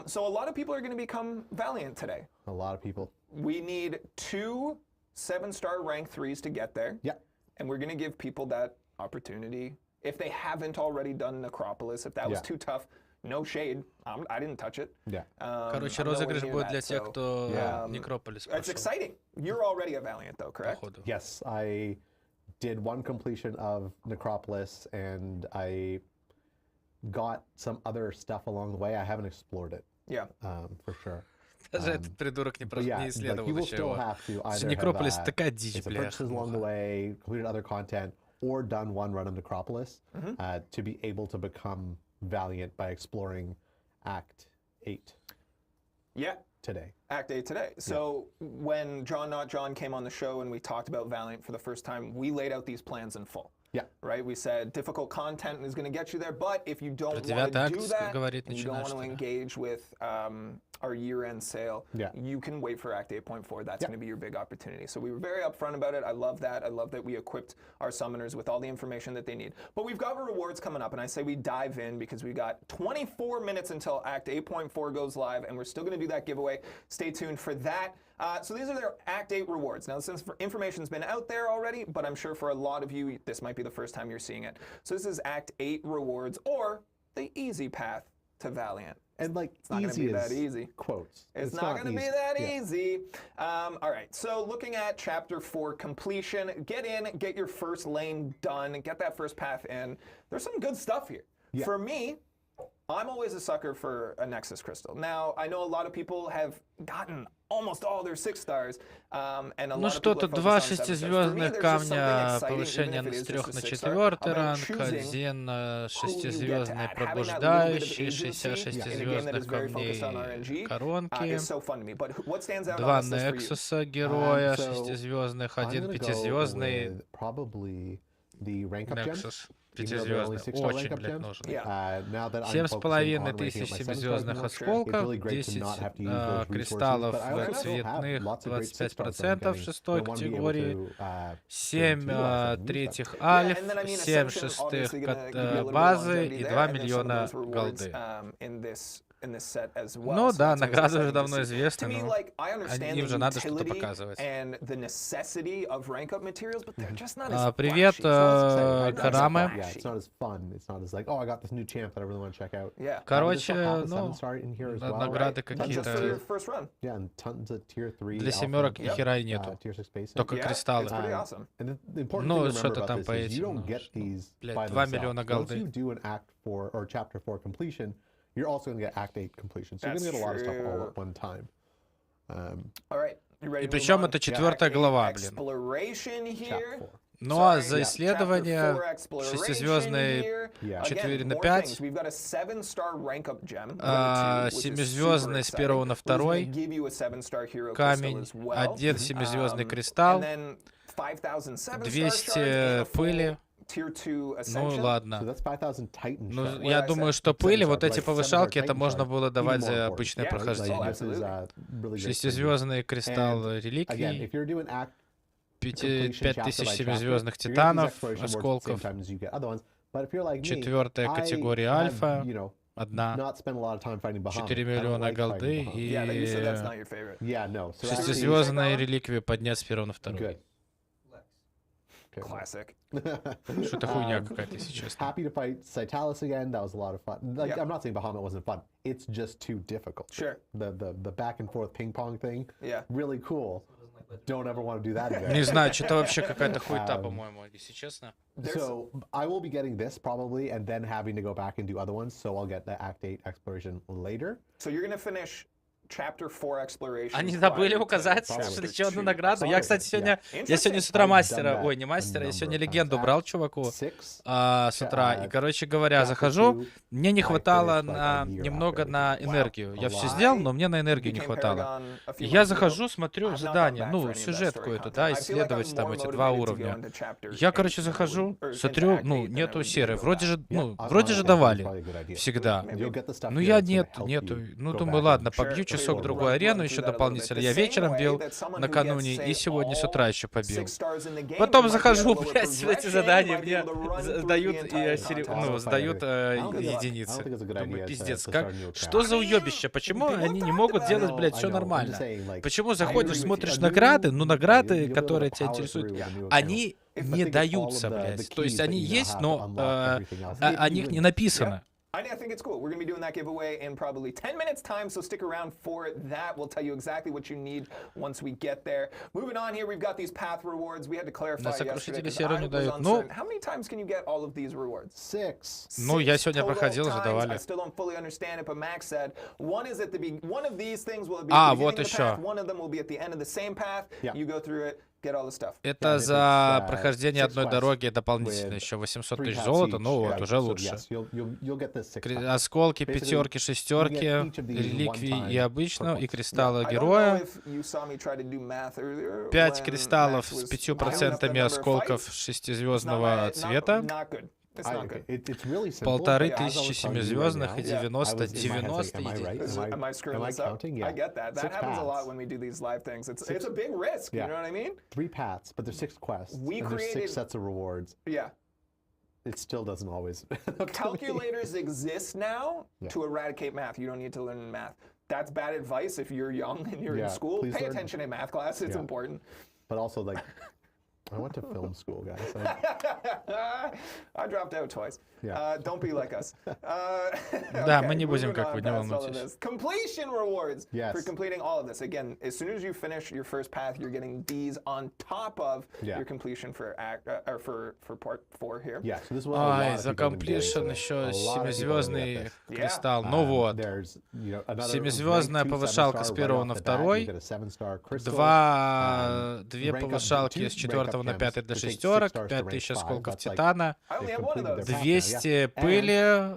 So a lot of people are going to become Valiant today. A lot of people. We need 2 7-star rank 3s to get there. Yeah. And we're going to give people that opportunity. If they haven't already done Necropolis, if that was too tough, no shade. I didn't touch it. Yeah. Короче, розыгрыш будет для тех, кто Necropolis прошел. It's exciting. You're already a Valiant though, correct? Походу. Yes, I did one completion of Necropolis, and I got some other stuff along the way. I haven't explored it. Yeah. For sure. Даже этот придурок не исследовал you will еще still его. have to either Necropolis have такая дичь, some purchases along the way, completed other content, or done one run of Necropolis to be able to become Valiant by exploring Act 8. Yeah. Today. Act 8 today. So when John Not John came on the show and we talked about Valiant for the first time, we laid out these plans in full. Yeah. Right? We said difficult content is going to get you there, but if you don't want to do that, and you don't want to engage with our year-end sale, you can wait for Act 8.4. That's going to be your big opportunity. So we were very upfront about it. I love that. I love that we equipped our summoners with all the information that they need. But we've got rewards coming up, and I say we dive in because we got 24 minutes until Act 8.4 goes live, and we're still going to do that giveaway. Stay tuned for that. So these are their Act 8 rewards. Now, since information's been out there already, but I'm sure for a lot of you, this might be the first time you're seeing it. So this is Act 8 rewards, or the easy path to Valiant. And like, it's not going to be that easy. Quotes. It's not going to be that easy. All right, so looking at Chapter 4 completion, get in, get your first lane done, get that first path in. There's some good stuff here. Yeah. For me, I'm always a sucker for a Nexus Crystal. Now, I know a lot of people have gotten almost all their 6 stars, and a Ну lot of что, people тут have 2 focused on 7 stars. For me, шестизвездных there's just something камня, exciting, повышение even if с it is 3 just a на 6-star, 4 about ранг, choosing один who you get to 6-звездный add. Having that little bit of пробуждающий, agency in a game that 6-звездных is very focused on камней RNG коронки, is so fun to me. But what stands out 2 on this list for you? Нексуса героя, So, 6-звездных, I'm 1 gonna go 5-звездный with probably the rank up gem. Nexus. Even though there are only 5-звездный. 6-star Очень, rank up блядь, gems. нужен. Now that I'm 7,5 focusing on тысяч ranking up my 7 stars 7-звездных more, it's осколков, really great to 10 not have to use those resources, кристаллов but I also still have цветных, lots of great 6-stars that I'm 25% в getting. 6 I wanna be able категории, to, 7 to use третьих that. альф, and then, I mean, 7 Ascension шестых obviously gonna give you a little bit of базы longevity и there, 2 and then some of миллиона those rewards, голды. in this set as well. Ну So да, that's always награды уже exciting to давно see. известны, To me, но like, I understand им the же надо что-то utility показывать. and the necessity of rank up materials, but they're just not as Привет, flashy. It's not as exciting. Караме. Yeah, it's not as fun. It's not as like, oh, I got this new champ that I really want to check out. Yeah. Короче, There's ну, 7-star in here as well. награды Just for your какие-то first run. Yeah, and tons of tier 3 для alpha, семерок ни хера и нету, tier 6 basic. только Yeah, кристаллы. it's pretty awesome. And the important Ну, thing to что-то remember там about по this is you этим, don't get these блядь, by 2 themselves. миллиона Once голды. you do an Act 4 or Chapter 4 completion, you're also going to get Act 8 completion. So you're going to get a lot of stuff all at one time. All right. You ready И to move причем on? это 4-я глава, блин. Exploration here. Chapter 4. Ну а Sorry, за yeah. исследование Chapter 4 exploration 6-звездный here. Yeah. 4 Again, на more 5, things. We've got a 7-star rank up gem, number 2, which is 7-звездный с super 1 на exciting. We're 2, gonna give you a 7-star hero crystal камень, as well. 1 7-звездный And кристалл, then 5,000 7-star 200 shards and a full пыли. Tier 2 Ну Ascension. So ладно. that's 5,000 Titan Ну, shards. я I думаю, said? что пыли, вот Like эти 7-star повышалки, это Titan можно shards, было even давать more за important. обычное Yeah, прохождение. Like, this is, really great for you. 6-звездный кристалл And, again, реликвий. if you're doing Act 5000 семизвездных титанов, осколков. Четвертая категория альфа. Одна. 4 миллиона голды и 6-звездные реликвии поднять с 1 на 2. Classic. Что-то хуйня какая-то, если честно. Happy to fight Citalis again. That was a lot of fun. Like, I'm not saying Bahamut wasn't fun. It's just too difficult. Sure. The back and forth ping pong thing. Yeah. Really cool. Don't ever want to do that again. Не знаю, что-то вообще какая-то хуйта, по-моему, если честно. So I will be getting this probably, and then having to go back and do other ones. So I'll get the Act 8 exploration later. So you're gonna finish Chapter 4 exploration. Они забыли указать, что еще одну награду. Я, кстати, сегодня с утра мастера, ой, не мастера, я сегодня легенду брал чуваку с утра. И, короче говоря, захожу, мне не хватало немного на энергию. Я все сделал, но мне на энергию не хватало. И я захожу, смотрю задание, ну, сюжет какой-то, да, исследовать там эти 2 уровня. Я, короче, захожу, смотрю, ну, нету серы. Вроде же давали всегда. Ну, я нету. Ну, думаю, ладно, побью часок другую арену, еще дополнительно. Я вечером бил накануне и сегодня с утра еще побил. Потом захожу, блядь, в эти задания, мне сдают единицы. Думаю, пиздец, как? Что за уебище? Почему они не могут делать, блядь, все нормально? Почему заходишь, смотришь награды, ну, награды, которые тебя интересуют, они не даются, блядь. То есть они есть, но о них не написано. I think it's cool. We're going to be doing that giveaway in probably 10 minutes time, so stick around for that. We'll tell you exactly what you need once we get there. Moving on here, we've got these path rewards. We had to clarify yesterday because I was uncertain. How many times can you get all of these rewards? 6. Ну, я сегодня проходил, уже давали. I still don't fully understand it, but Max said one is at the one of these things will be at the вот beginning of the еще. path, one of them will be at the end of the same path. You go through it. Это за прохождение одной дороги дополнительно еще 800 тысяч золота, ну вот, уже лучше. Осколки, пятерки, шестерки, реликвии и обычного, и кристалла героя. 5 кристаллов с 5% осколков 6-звездного цвета. 1500 семизвездных и 90 единиц. Am I screwing this up? I get that. That happens a lot when we do these live things. It's a big risk, you know what I mean? 3 paths, but there's 6 quests. And there's 6 sets of rewards. Yeah. It still doesn't always. Calculators exist now to eradicate math. You don't need to learn math. That's bad advice if you're young and you're in school. Pay attention in math class. It's important. But also, like, I went to film school, guys. I dropped out twice. Don't be like us. Да, мы не будем как вы, не волнуйтесь. Completion rewards for completing all of this. Again, as soon as you finish your first path, you're getting these on top of your completion for part 4 here. Yeah, so this one. Ай, за completion еще 7-звездный кристалл. Ну вот. 7-звездная повышалка с 1 на 2. 2 повышалки с 4 на 5 до шестерок, 5000 осколков титана, 200 пыли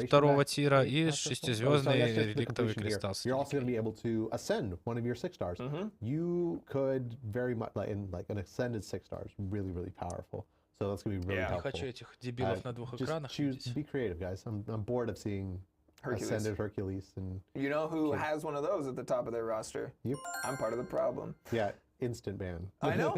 второго тира и 6-звездный реликтовый кристалл. You're also going to be able to ascend one of your 6 stars. You could very much, like an ascended 6 stars, really, really powerful. So that's going to be really helpful. Я хочу этих дебилов на 2 экранах. Just be creative, guys. I'm bored of seeing ascended Hercules. And you know who has one of those at the top of their roster? You. I'm part of the problem. Yeah. Instant ban. I know.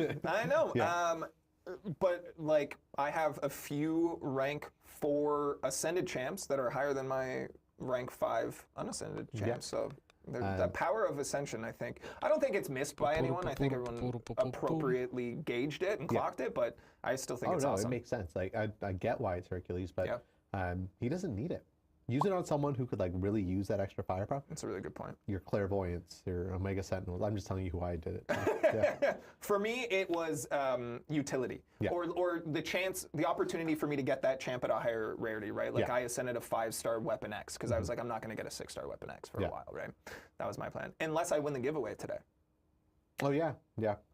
But like I have a few rank 4 ascended champs that are higher than my rank 5 unascended champs. So the power of ascension, I think. I don't think it's missed by anyone. I think everyone appropriately gauged it and clocked it, but I still think it's awesome. It makes sense. Like I get why it's Hercules, but he doesn't need it. Use it on someone who could like really use that extra firepower. That's a really good point. Your clairvoyance, your Omega Sentinels. I'm just telling you why I did it. For me, it was utility, or the opportunity for me to get that champ at a higher rarity, right? Like I ascended a 5-star weapon X because I was like, I'm not going to get a 6-star weapon X for a while, right? That was my plan, unless I win the giveaway today. Oh yeah.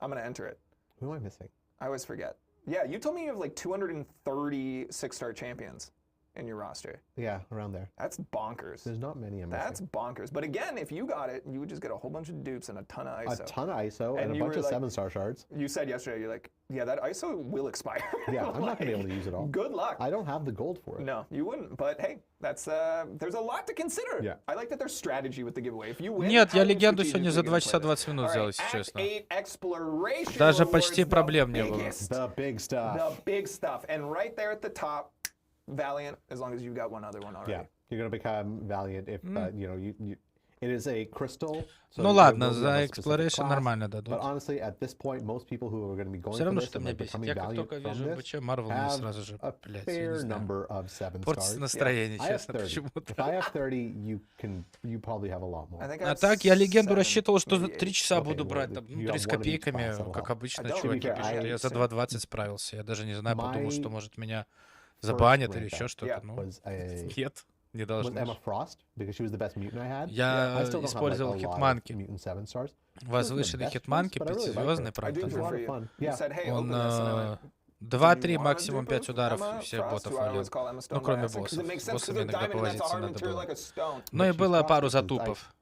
I'm going to enter it. Who am I missing? I always forget. Yeah, you told me you have like 230 6-star champions in your roster. Yeah, around there. That's bonkers. There's not many I'm That's missing. bonkers. But again, if you got it, you would just get a whole bunch of dupes and a ton of ISO. A ton of ISO and a you bunch were of like- 7-star shards. You said yesterday, you're like, yeah, that ISO will expire. Yeah, I'm not going to be able to use it all. Good luck. I don't have the gold for it. No, you wouldn't. But hey, that's there's a lot to consider. Yeah. I like that there's strategy with the giveaway. If you win, Нет, я how легенду strategically сегодня за you're 2 gonna часа play 20 this. минут All взял, right, если Act честно. 8 Exploration Даже Rewards, почти the проблем не было. biggest. The big stuff. The big stuff. And right there at the top, Valiant, as long as you've got one other one already. Yeah, you're going to become Valiant if, you know, you it is a crystal. So Ну it ладно, will be of за a specific Exploration class. нормально But дадут. honestly, at this point, most people who are going to be going Все for равно this что and меня like бесит. becoming Я как Valiant только from вижу this БЧ, Marvel мне have сразу же, a блядь, я не fair знаю. number of 7 Портится stars. настроение, I have честно, 30. почему-то. If I have 30, you probably have a lot more. I think I А have так, я легенду 7, рассчитывал, что за maybe 3 8. часа Okay, буду well, брать, там, you ну, have 3 с one of each копейками, class, that'll как help. обычно, To be чуваки fair, пишут. I Я за had 2.20 справился. Я даже не знаю, подумал, My что, может, меня first забанят или rank еще up что-то. Ну, was a нет, не was должны. Emma Frost because she was the best mutant I had. Я I still don't have, like, использовал a lot of хитманки. mutant 7 stars. Возвышенные хитманки, but I really like 5-звездный, her. I правда. do That's a good lot for of you. fun. You Yeah. said, hey, Он open this, and I went, 2-3, wanna максимум do 5 both? ударов, Emma и всех Frost, ботов who I валил. always call Emma Stone Ну, кроме by accident, 'cause боссов. it makes С sense, 'cause боссами they're иногда diamond and that's a повозиться hard надо material было. like a stone. Ну и But she's было пару frosted, 'cause затупов.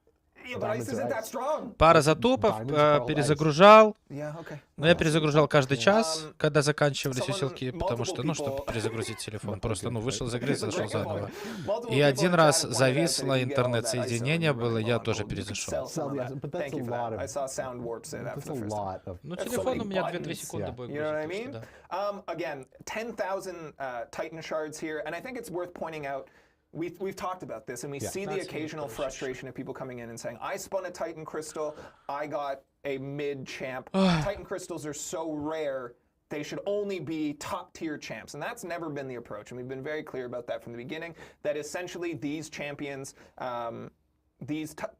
Yeah, but ice isn't that strong. Пара затупов, Diamonds called ice. перезагружал. Yeah, okay. Но я перезагружал каждый час, Um, когда заканчивались someone- усилки, потому что, ну, чтобы multiple перезагрузить телефон. Просто, ну, вышел из It's игры, a зашел great заново. Multiple И people один in раз chat pointed out that зависло if you get all that интернет-соединение ISO было, running я on тоже gold, you could перезашел. sell some of Yes, that. but that's Thank you a for lot that. of- I saw Sound Warp say that That's for the a first time. lot of. Ну, That's so телефон many у меня 2 buttons. секунды Yeah. будет You know what I грузить, mean? так что да. Again, 10,000 Titan shards here, and I think it's worth pointing out. We've talked about this, and we Yeah. see the That's occasional really frustration of people coming in and saying, "I spun a Titan crystal, I got a mid champ. Titan crystals are so rare." They should only be top tier champs. And that's never been the approach. And we've been very clear about that from the beginning, that essentially these champions,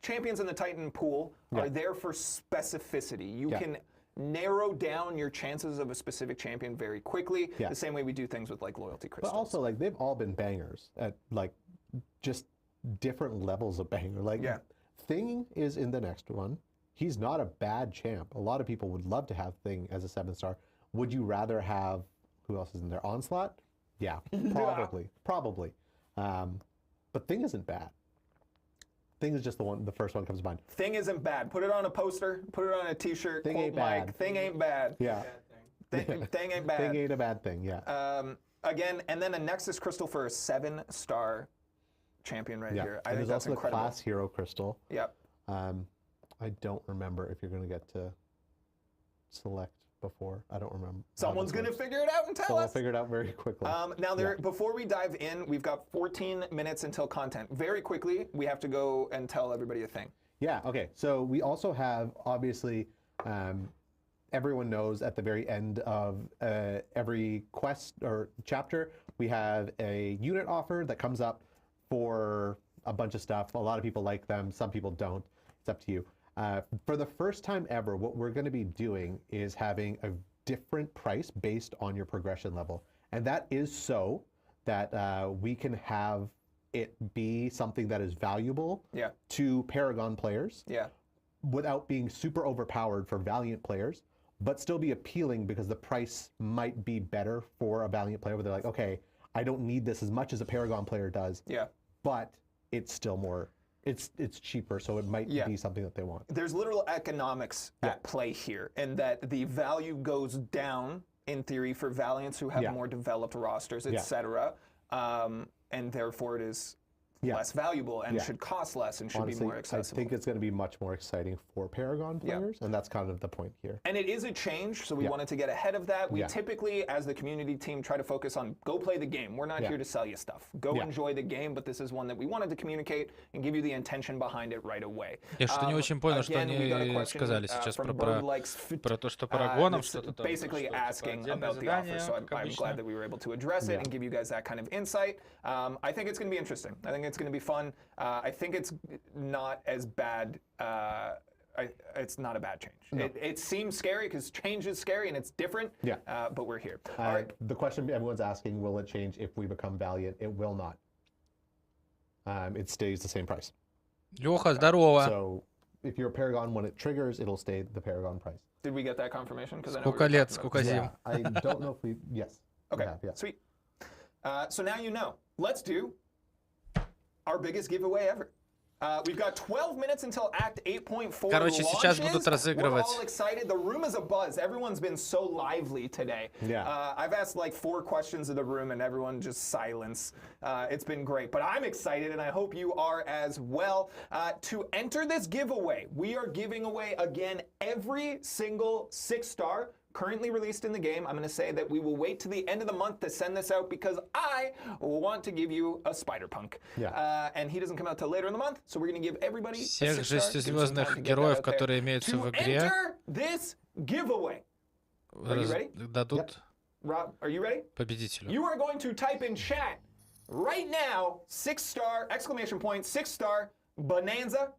champions in the Titan pool are there for specificity. You can narrow down your chances of a specific champion very quickly, Yeah. the same way we do things with like loyalty crystals. But also, like, they've all been bangers at, like, just different levels of banger. Like, Yeah. Thing is in the next one. He's not a bad champ. A lot of people would love to have Thing as a 7-star. Would you rather have, who else is in there? Onslaught? Yeah, probably. Probably. But Thing isn't bad. Thing is just the first one comes to mind. Thing isn't bad. Put it on a poster, put it on a t-shirt, Thing quote ain't Mike, bad. Thing ain't bad. Yeah. Thing ain't bad. Thing ain't a bad thing, yeah. Again, and then a Nexus Crystal for a 7-star champion right yeah. here. I And think there's that's also incredible. the Class Hero Crystal. Yep. I don't remember if you're going to get to select before. I don't remember. Someone's going to figure it out and tell So we'll us. figure it out very quickly. Now, before we dive in, we've got 14 minutes until content. Very quickly, we have to go and tell everybody a thing. Yeah, okay. So we also have, obviously, everyone knows at the very end of every quest or chapter, we have a unit offer that comes up for a bunch of stuff. A lot of people like them, some people don't. It's up to you. For the first time ever, what we're going to be doing is having a different price based on your progression level. And that is so that we can have it be something that is valuable to Paragon players without being super overpowered for Valiant players, but still be appealing because the price might be better for a Valiant player where they're like, okay, I don't need this as much as a Paragon player does, but it's still more, it's cheaper, so it might be something that they want. There's literal economics at play here, and that the value goes down, in theory, for Valiants who have more developed rosters, etc. And therefore it is less valuable and should cost less and should Honestly, be more accessible. I think it's going to be much more exciting for Paragon players, and that's kind of the point here. And it is a change, so we wanted to get ahead of that. We typically, as the community team, try to focus on go play the game. We're not here to sell you stuff. Go enjoy the game, but this is one that we wanted to communicate and give you the intention behind it right away. Я что-то не очень понял, что Again, we got a они question, сказали сейчас from про Birdlikes то, что Парагоном that's что-то там. basically что, asking типа, about the отдельное offer, so задание, как I'm glad обычно. that we were able to address it and give you guys that kind of insight. I think it's going to be interesting. I think it's going to be fun. I think it's not as bad. It's not a bad change. No. It seems scary because change is scary and it's different. But we're here. All right. The question everyone's asking, will it change if we become Valiant? It will not. It stays the same price. Леха, здорово. So if you're a Paragon, when it triggers, it'll stay the Paragon price. Did we get that confirmation? Because Сколько лет, сколько зим. I don't know if we, yes. we Okay, have, yeah. sweet. So now you know. Let's do our biggest giveaway ever. We've got 12 minutes until Act 8.4 Короче, сейчас будут launches. We're разыгрывать. all excited. The room is abuzz. Everyone's been so lively today. Yeah. I've asked like 4 questions of the room and everyone just silence. It's been great. But I'm excited and I hope you are as well. To enter this giveaway, we are giving away again every single 6-star currently released in the game. I'm going to say that we will wait to the end of the month to send this out because I want to give you a Spider-Punk. Yeah. And he doesn't come out till later in the month, so we're going to give everybody Всех a 6-star. шестизвездных героев, которые имеются в игре, Enter this giveaway. Are you ready? дадут Rob, are you ready? победителю. You are going to type in chat right now 6-star, exclamation point, 6-star, Bonanza.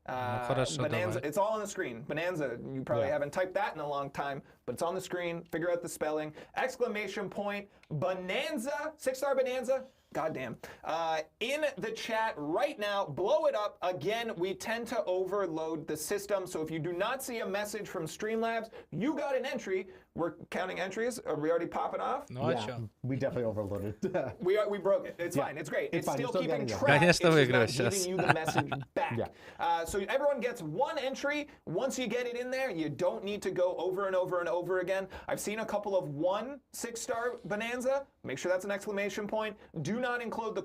Хорошо, Bonanza, давай. it's all on the screen. Bonanza, you probably Yeah. haven't typed that in a long time, but it's on the screen. Figure out the spelling. Exclamation point, Bonanza, 6-star Bonanza. Goddamn. In the chat right now, blow it up. Again, we tend to overload the system, so if you do not see a message from Streamlabs, you got an entry. We're counting entries. Are we already popping off? Ну а Yeah, чё? we definitely overloaded. We broke it. It's Yeah. fine. It's great. It's It's fine. still You're still keeping getting it. track. Конечно, it's just выиграю not сейчас. giving you the message back. Yeah. So everyone gets one entry. Once you get it in there, you don't need to go over and over and over again. I've seen a couple of 1 6-star Bonanza. Make sure that's an exclamation point. Do not include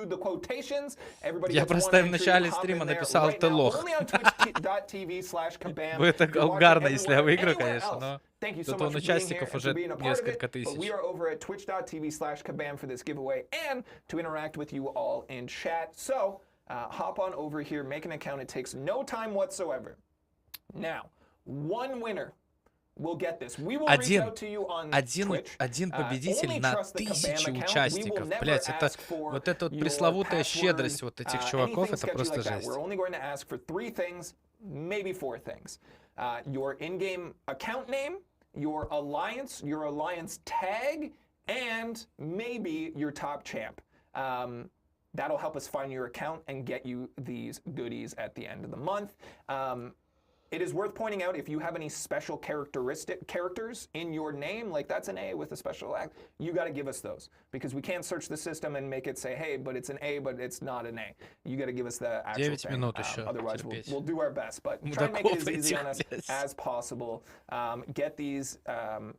the quotations. Everybody Я gets one просто в entry. начале Hop стрима in there написал right «ты now. лох». Only on twitch.tv/kabam. Будет You're watching угарно, если я everywhere, выиграю, anywhere конечно, else. но Thank you so зато much for being here участников and уже for being a part of it. несколько But тысяч. we are over at twitch.tv/kabam for this giveaway and to interact with you all in chat. So hop on over here, make an account. It takes no time whatsoever. Now, one winner will get this. We will reach out to you on Twitch. Один победитель Only на trust the Kabam 1000 account. We will участников. never Блять, это ask for вот эта вот your пресловутая password, щедрость вот этих чуваков, anything это sketchy просто like that. жесть. We're only going to ask for 3 things, maybe 4 things. Your in-game account name, your alliance tag, and maybe your top champ. That'll help us find your account and get you these goodies at the end of the month. It is worth pointing out if you have any special characters in your name, like that's an A with a special act, you got to give us those because we can't search the system and make it say, hey, but it's an A, but it's not an A. You got to give us the actual 9 thing. минут еще Otherwise, терпеть. we'll do our best, but try and make it as easy on us Блядь. as possible. Get these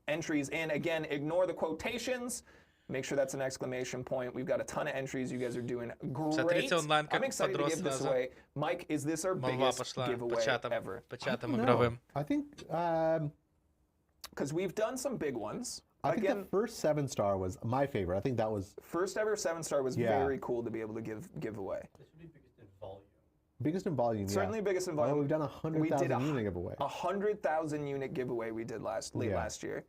entries in. Again, ignore the quotations. Make sure that's an exclamation point. We've got a ton of entries. You guys are doing great. Смотрите онлайн, как I'm excited to подрос give this сразу. away. Mike, is this our Молва biggest пошла по giveaway ever? чатам No, игровым. I think Because we've done some big ones. I think Again, the first 7-star was my favorite. I think that was first ever 7-star was Yeah. very cool to be able to give away. biggest in volume. Certainly yeah. biggest in Oh, volume. we've done We did 100,000 unit giveaway. 100,000 unit giveaway we did late Yeah. last year,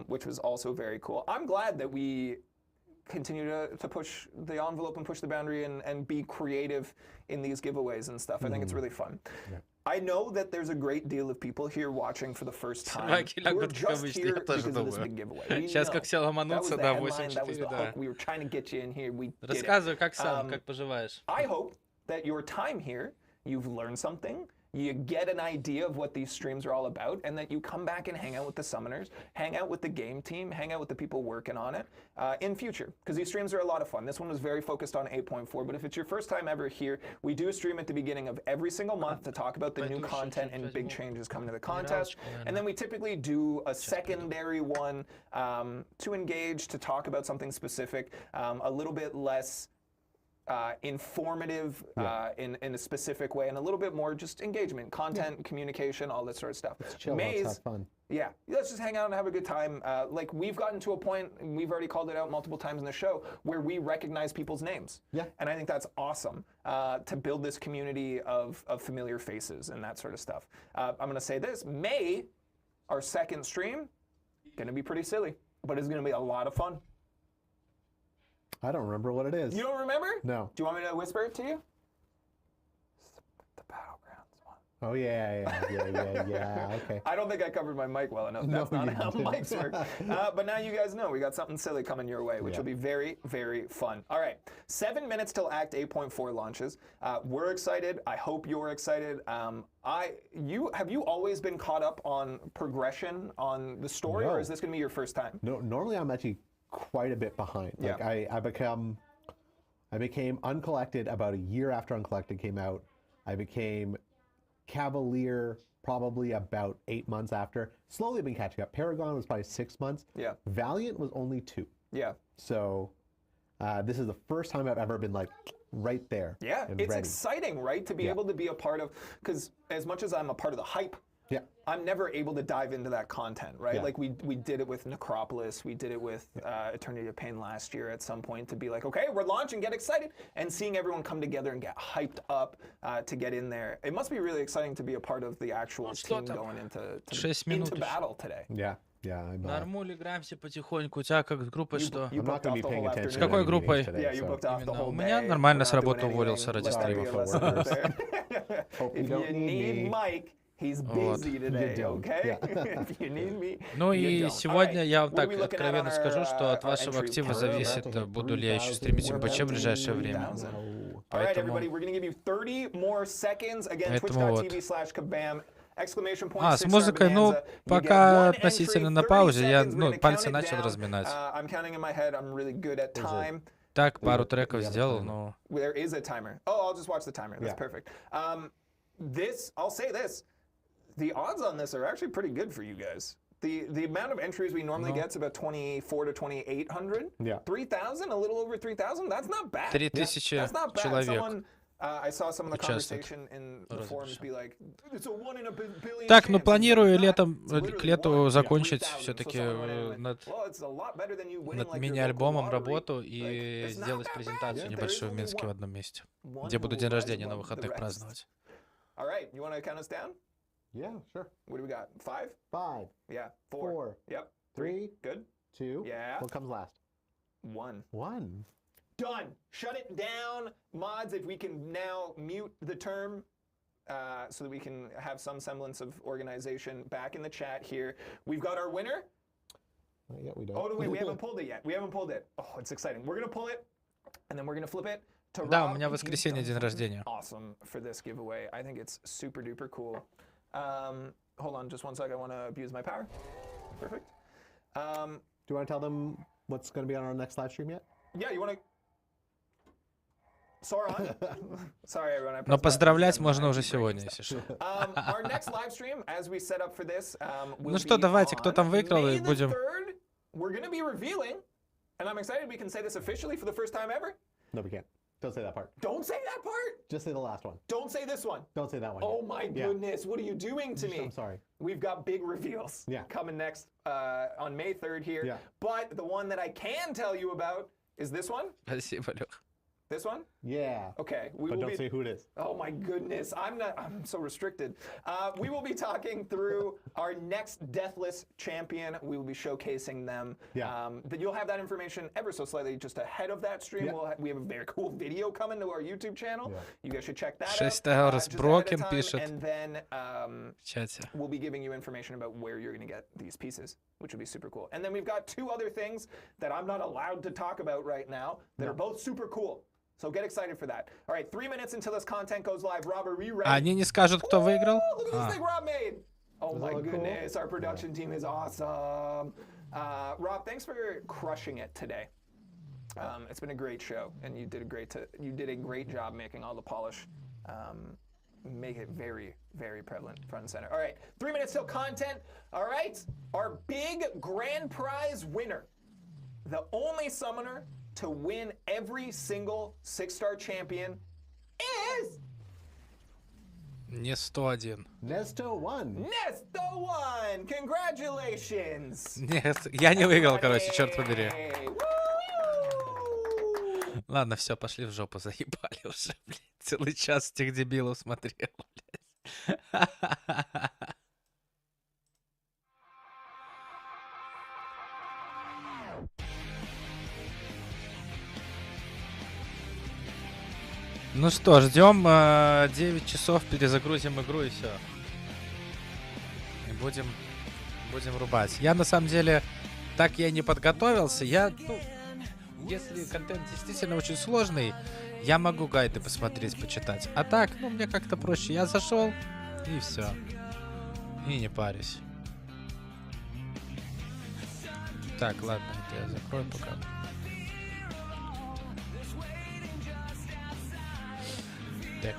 which was also very cool. I'm glad that we continue to push the envelope and push the boundary and be creative in these giveaways and stuff. I think it's really fun. Yeah. I know that there's a great deal of people here watching for the first time Чуваки who are лягут, как just обычно, here я тоже because of this думаю. big giveaway. We Сейчас know. как все That was ломанутся, the да, headline, that was the 8-4, да. hook. We were trying to get you in here. We did it. Рассказывай, как сам, как поживаешь. I hope that your time here, you've learned something, you get an idea of what these streams are all about, and that you come back and hang out with the summoners, hang out with the game team, hang out with the people working on it in future. Because these streams are a lot of fun. This one was very focused on 8.4, but if it's your first time ever here, we do a stream at the beginning of every single month to talk about the new content and big changes coming to the contest. And then we typically do a secondary one to engage, to talk about something specific, a little bit less informative in a specific way, and a little bit more just engagement, content, communication, all that sort of stuff. Chill, let's have fun. Yeah, let's just hang out and have a good time. Like we've gotten to a point, and we've already called it out multiple times in the show, where we recognize people's names. Yeah. And I think that's awesome to build this community of familiar faces and that sort of stuff. I'm going to say this, May, our second stream, going to be pretty silly, but it's going to be a lot of fun. I don't remember what it is. You don't remember? No. Do you want me to whisper it to you? The Battlegrounds one. Oh, yeah. Okay. I don't think I covered my mic well enough. That's No, not you how didn't. mics work. But now you guys know we got something silly coming your way, which will be very, very fun. All right, 7 minutes till Act 8.4 launches. We're excited. I hope you're excited. Have you always been caught up on progression on the story, No. or is this going to be your first time? No, normally I'm actually quite a bit behind. Yeah. Like I became Uncollected about a year after Uncollected came out. I became Cavalier probably about 8 months after. Slowly been catching up. Paragon was probably 6 months. Yeah. Valiant was only 2. Yeah. So this is the first time I've ever been like right there. Yeah, and it's ready. exciting, right? To be able to be a part of, because as much as I'm a part of the hype, Yeah. I'm never able to dive into that content, right? Yeah. Like we did it with Necropolis, we did it with Eternity of Pain last year at some point to be like, okay, we're launching, get excited, and seeing everyone come together and get hyped up to get in there. It must be really exciting to be a part of the actual team going into battle today. Yeah. Yeah, I'm Нормуль, играемся потихоньку. У тебя как с группой что? You I'm not booked going off to be the paying whole attention. С to какой any группой? meetings today, Yeah, you so- booked off the Именно. whole У меня day. нормально We're с not работы doing уволился anything. ради Let стримов. our listeners there. Hope you If don't you need need me. Mike, he's Вот. busy today, don't. okay? Yeah. If you need me, Ну you и don't. сегодня Alright, я вам what are так we looking at откровенно on скажу, our, что от our вашего entry актива count? зависит, буду ли я еще стримить МБЧ в ближайшее время. All right, Поэтому... everybody, we're going to give you 30 more seconds. Again, Поэтому вот. twitch.tv/kabam. Exclamation point, А, с музыкой, ну, пока относительно на паузе, я, ну, пальцы начал разминать. I'm counting in my head. I'm really good at time. Так, пару треков сделал, но... There is a timer. Oh, I'll just watch the timer. That's Yeah. perfect. I'll say this. The odds on this are actually pretty good for you guys. The amount of entries we normally get is about 24 to 2,800. Yeah. 3,000, a little over 3,000. That's not bad. 3,000 That's not bad. человек. Someone, I saw some of the участвует. conversation in the forums be like, it's a 1 in a billion Так, ну chance. планирую It's not. летом, It's literally к лету 1 in закончить 3,000. все-таки So someone went in над, and went, well, it's a lot better than you winning над like your мини-альбомом local lottery. работу Like, и it's not сделать that bad. презентацию There is небольшую в only Минске в one. одном месте, One где буду who день rises рождения на above the выходных rest. праздновать. All right, you want to count us down? Yeah, sure. What do we got? 5? 5, Yeah. 4. 4, Yep. 3, Good. 2. Yeah. What comes last? 1. 1. Done. Shut it down. Mods, if we can now mute the term so that we can have some semblance of organization back in the chat here. We've got our winner. Yeah, we don't. Oh, no, wait, we haven't pulled it yet. We haven't pulled it. Oh, it's exciting. We're going to pull it, and then we're going to flip it to Да, у Rob. меня в You've воскресенье done день something рождения. awesome for this giveaway. I think it's super duper cool. Hold on just one sec. I want to abuse my power. Perfect. Do you want to tell them what's going to be on our next live stream yet? Yeah, you want to... Sauron? Sorry, everyone. I Но pressed поздравлять buttons and можно I уже keep breaking сегодня, stuff. если что. Our next live stream, as we set up for this, will Ну что, be давайте, кто on там выиграл, и May the будем... 3rd. We're going to be revealing, and I'm excited we can say this officially for the first time ever. No, we can't. Don't say that part. Don't say that part. Just say the last one. Don't say this one. Don't say that one. Oh yet. my Yeah. goodness, what are you doing to me? I'm sorry. We've got big reveals Yeah. coming next on May 3rd here. Yeah. But the one that I can tell you about is this one. Спасибо, Лех. This one? Yeah. Okay. We But will don't be... say who it is. Oh my goodness, I'm so restricted. We will be talking through our next Deathless champion. We will be showcasing them. Yeah. But you'll have that information ever so slightly just ahead of that stream. Yeah. We have a very cool video coming to our YouTube channel. Yeah. You guys should check that out. 6 hours just ahead of Broken time. пишет And then в чате. we'll be giving you information about where you're going to get these pieces, which would be super cool. And then we've got 2 other things that I'm not allowed to talk about right now that are both super cool. So get excited for that. All right, 3 minutes until this content goes live. Rob, are you ready? А они не скажут, кто выиграл? Oh, look at А. this thing Rob made. Oh my that cool? goodness, our production team is awesome. Rob, thanks for crushing it today. It's been a great show, and you did a great job making all the polish. Make it very, very prevalent front and center. All right, 3 minutes till content. All right, our big grand prize winner, the only summoner to win every single 6-star champion is Не 101. Nesto won. Nesto1! Congratulations! Нет, я не выиграл, короче, черт побери. Woo! Ладно, все, пошли в жопу, заебали уже, блядь. Целый час этих дебилов смотрел, блядь. Ну что, ждем 9 часов, перезагрузим игру и все. И будем рубать. Я на самом деле так я не подготовился. Если контент действительно очень сложный, я могу гайды посмотреть, почитать. А так, мне как-то проще. Я зашел и все. И не парюсь. Так, ладно, это я закрою пока. Так.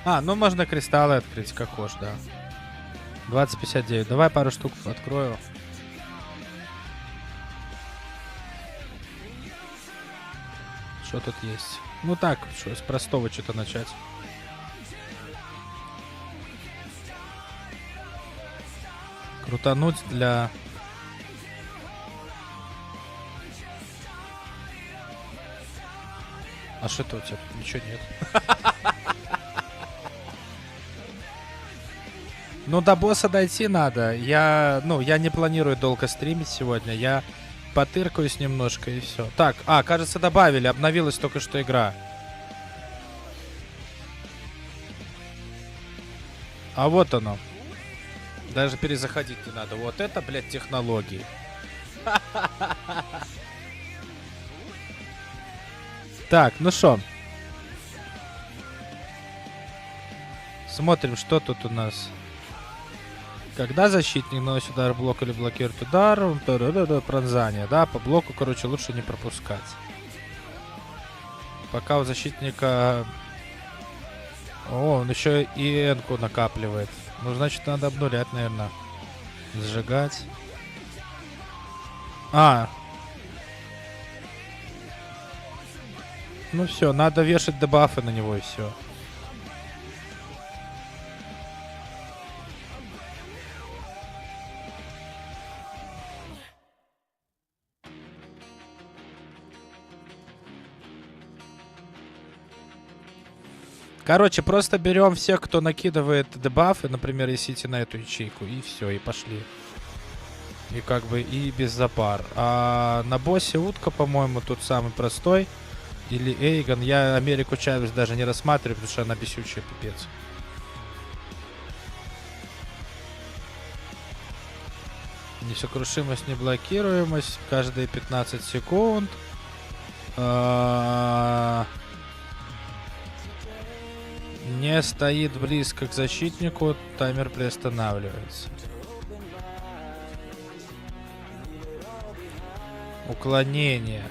А, ну можно кристаллы открыть, как хочешь, да. 20.59. Давай пару штук открою. Что тут есть? Ну так, что, с простого что-то начать. Крутануть для... А что это у тебя? Ничего нет. Ну, до босса дойти надо. Я не планирую долго стримить сегодня. Я потыркаюсь немножко и все. Так, кажется, добавили. Обновилась только что игра. А вот оно. Даже перезаходить не надо. Вот это, блядь, технологии. Так, ну шо. Смотрим, что тут у нас. Когда защитник наносит удар, блок или блокирует удар, пронзание, да, по блоку, короче, лучше не пропускать. Пока у защитника... О, он еще и энку накапливает. Ну, значит, надо обнулять, наверное. Сжигать. Ну все, надо вешать дебафы на него и все. Короче, просто берем всех, кто накидывает дебафы, например, если идти на эту ячейку, и все, и пошли. И как бы и без запар. А на боссе утка, по-моему, тут самый простой. Или Эйгон. Я Америку Чавес даже не рассматриваю, потому что она бесючая, пипец. Несокрушимость, неблокируемость. Каждые 15 секунд. Не стоит близко к защитнику, таймер приостанавливается. Уклонение.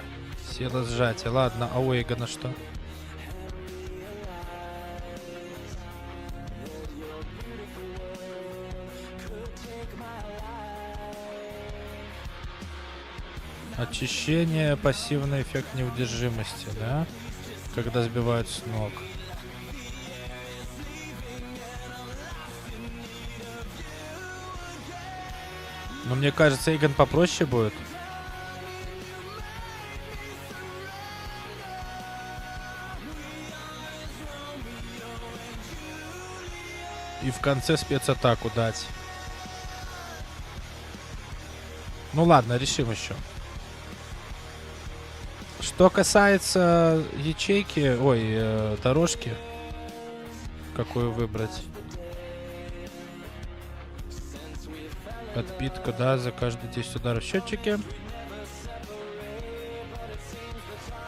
Сила сжатия. Ладно, а у Эйгона что? Очищение, пассивный эффект неудержимости, да? Когда сбивают с ног. Но мне кажется, Эйгон попроще будет. И в конце спецатаку дать. Ну ладно, решим еще. Что касается ячейки, дорожки, какую выбрать? Подпитка, да, за каждые 10 ударов в счетчике.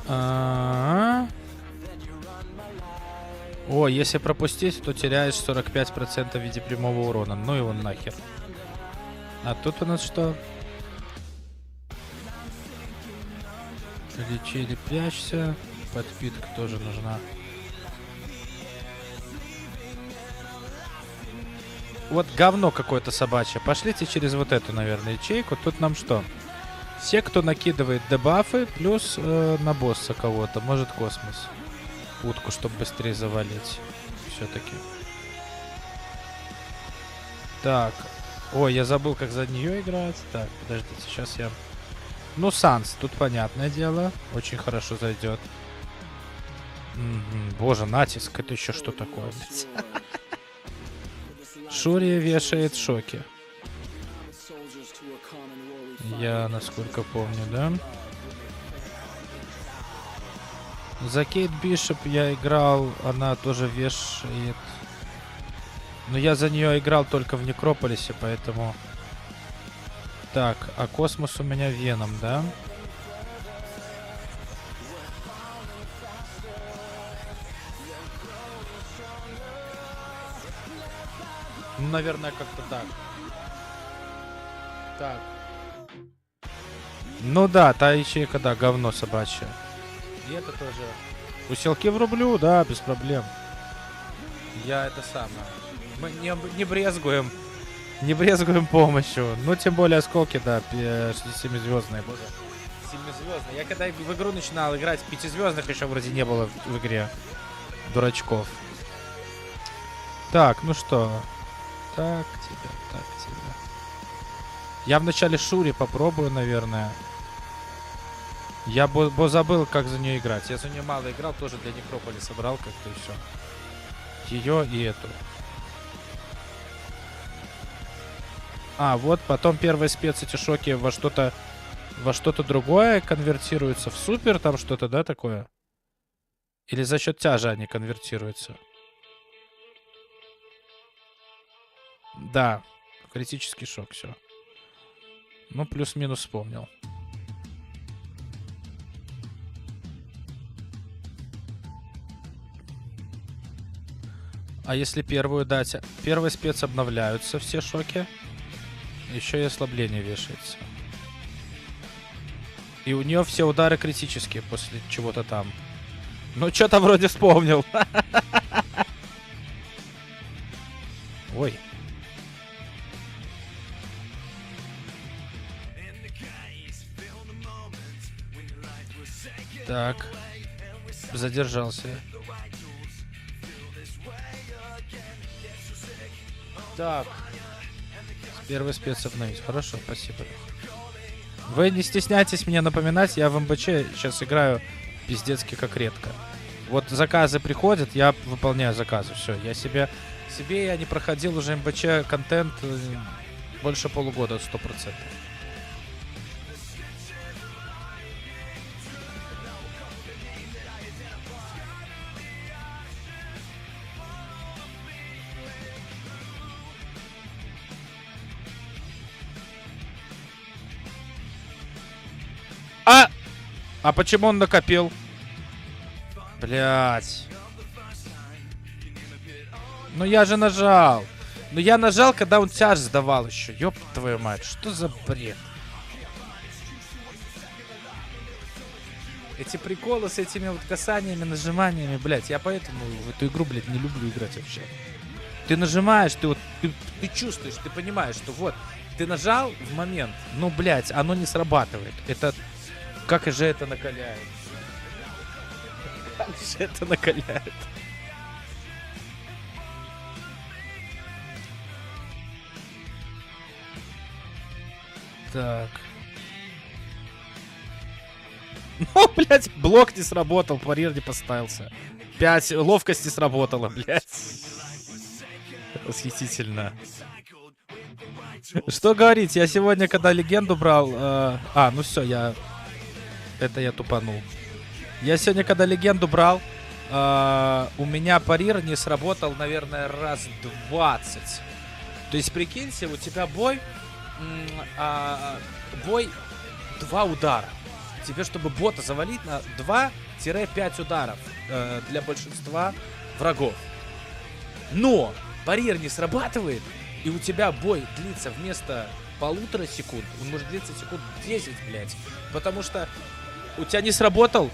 О, если пропустить, то теряешь 45% в виде прямого урона. Ну его нахер. А тут у нас что? Лечи или прячься. Подпитка тоже нужна. Вот говно какое-то собачье. Пошлите через вот эту, наверное, ячейку. Тут нам что? Все, кто накидывает дебафы, плюс на босса кого-то. Может, космос. Утку, чтобы быстрее завалить. Все-таки. Так. Ой, я забыл, как за нее играть. Так, подождите, сейчас я... Ну, Санс, тут понятное дело. Очень хорошо зайдет. Боже, натиск, это еще что такое? Шури вешает шоки. Я, насколько помню, да? За Кейт Бишоп я играл, она тоже вешает. Но я за нее играл только в Некрополисе, поэтому... Так, а Космос у меня Веном, да? Ну, наверное, как-то так. Так. Ну да, та ячейка, да, говно собачье. И это тоже. Усилки врублю, да, без проблем. Я это самое. Мы не брезгуем. Не брезгуем помощью. Ну, тем более осколки, да, 7-звездные, боже. 7-звездные. Я когда в игру начинал играть, 5-звездных еще вроде не было в игре. Дурачков. Так, ну что. Так тебе, так тебе. Я вначале Шури попробую, наверное. Я забыл, как за нее играть. Я за нее мало играл, тоже для Некрополя собрал как-то и все. Ее и эту. А, вот потом первые спец эти шоки во что-то другое конвертируются. В супер там что-то, да, такое? Или за счет тяжа они конвертируются? Да, критический шок, все. Ну, плюс-минус вспомнил. А если первую дать? Первый спец обновляются все шоки. Еще и ослабление вешается. И у нее все удары критические после чего-то там. Ну, что-то вроде вспомнил. Ой. Так. Задержался. Так. Первый спец обновить. Хорошо, спасибо. Вы не стесняйтесь меня напоминать, я в МБЧ сейчас играю пиздецки как редко. Вот заказы приходят, я выполняю заказы. Все, я себе я не проходил уже МБЧ контент больше полугода, 100%. А почему он накопил? Блять. Ну я же нажал. Ну я нажал, когда он тяж сдавал еще. Ёб твою мать, что за бред? Эти приколы с этими вот касаниями, нажиманиями, блять. Я поэтому в эту игру, блять, не люблю играть вообще. Ты нажимаешь, ты чувствуешь, ты понимаешь, что вот, ты нажал в момент, ну, блять, оно не срабатывает. Это... Как же это накаляет? Как же это накаляет? Так. Ну, блядь, блок не сработал, парир не поставился. 5 ловкости сработало, блядь. Восхитительно. Что говорить, я сегодня, когда легенду брал... ну все, Это я тупанул. Я сегодня, когда легенду брал, у меня парир не сработал, наверное, раз 20. То есть, прикиньте, у тебя бой 2 удара. Тебе, чтобы бота завалить, на 2-5 ударов для большинства врагов. Но парир не срабатывает, и у тебя бой длится вместо 1,5 секунд, он может длиться секунд 10, блядь. Потому что у тебя не сработал,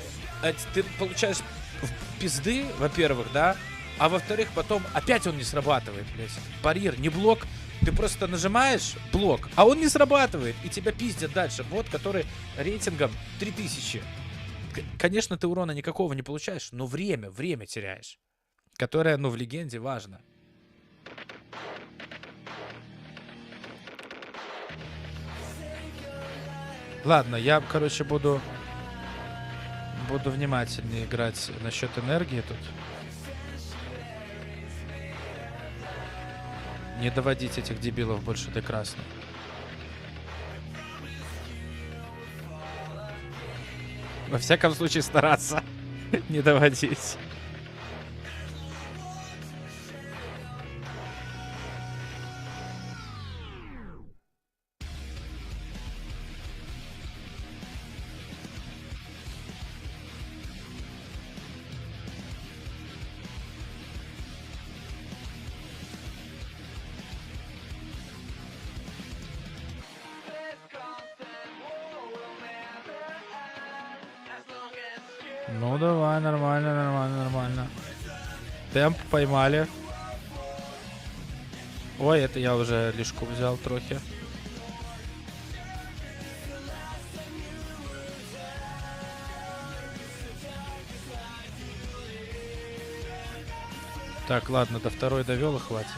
ты получаешь пизды, во-первых, да, а во-вторых, потом опять он не срабатывает, блядь. Парир, не блок, ты просто нажимаешь блок, а он не срабатывает, и тебя пиздят дальше. Бот, который рейтингом 3000. Конечно, ты урона никакого не получаешь, но время теряешь. Которое, ну, в легенде важно. Ладно, я, короче, буду внимательнее играть насчет энергии тут. Не доводить этих дебилов больше до красного. Во всяком случае, стараться не доводить. Ну давай, нормально. Темп поймали. Ой, это я уже лишку взял трохи. Так, ладно, до второй довел и хватит.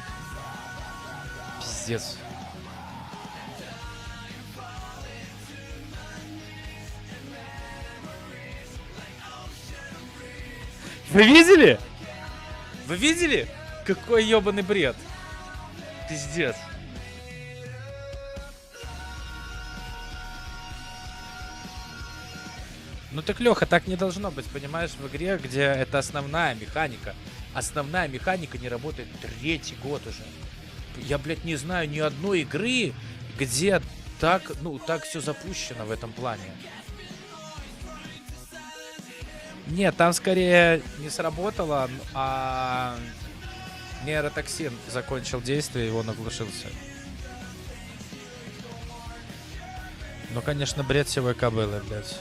Пиздец. Вы видели? Вы видели? Какой ёбаный бред. Пиздец. Ну так, Леха, так не должно быть, понимаешь, в игре, где это основная механика. Основная механика не работает 3-й год уже. Я, блядь, не знаю ни одной игры, где так все запущено в этом плане. Нет, там скорее не сработало, а нейротоксин закончил действие, и он оглушился. Ну, конечно, бред сивой кобылы, блядь.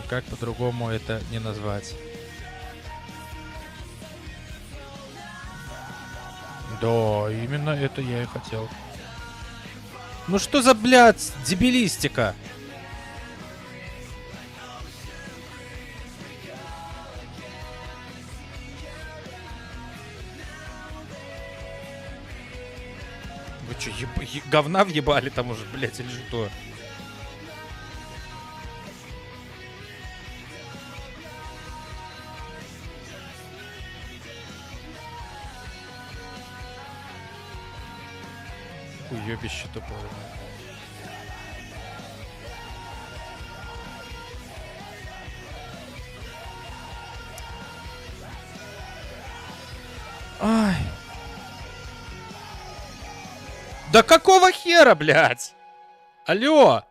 Никак по-другому это не назвать. Да, именно это я и хотел. Ну что за, блядь, дебилистика? Вы что, говна въебали там уже, блядь, или что? Уёбище тупое. Ай. Да какого хера, блядь? Алло.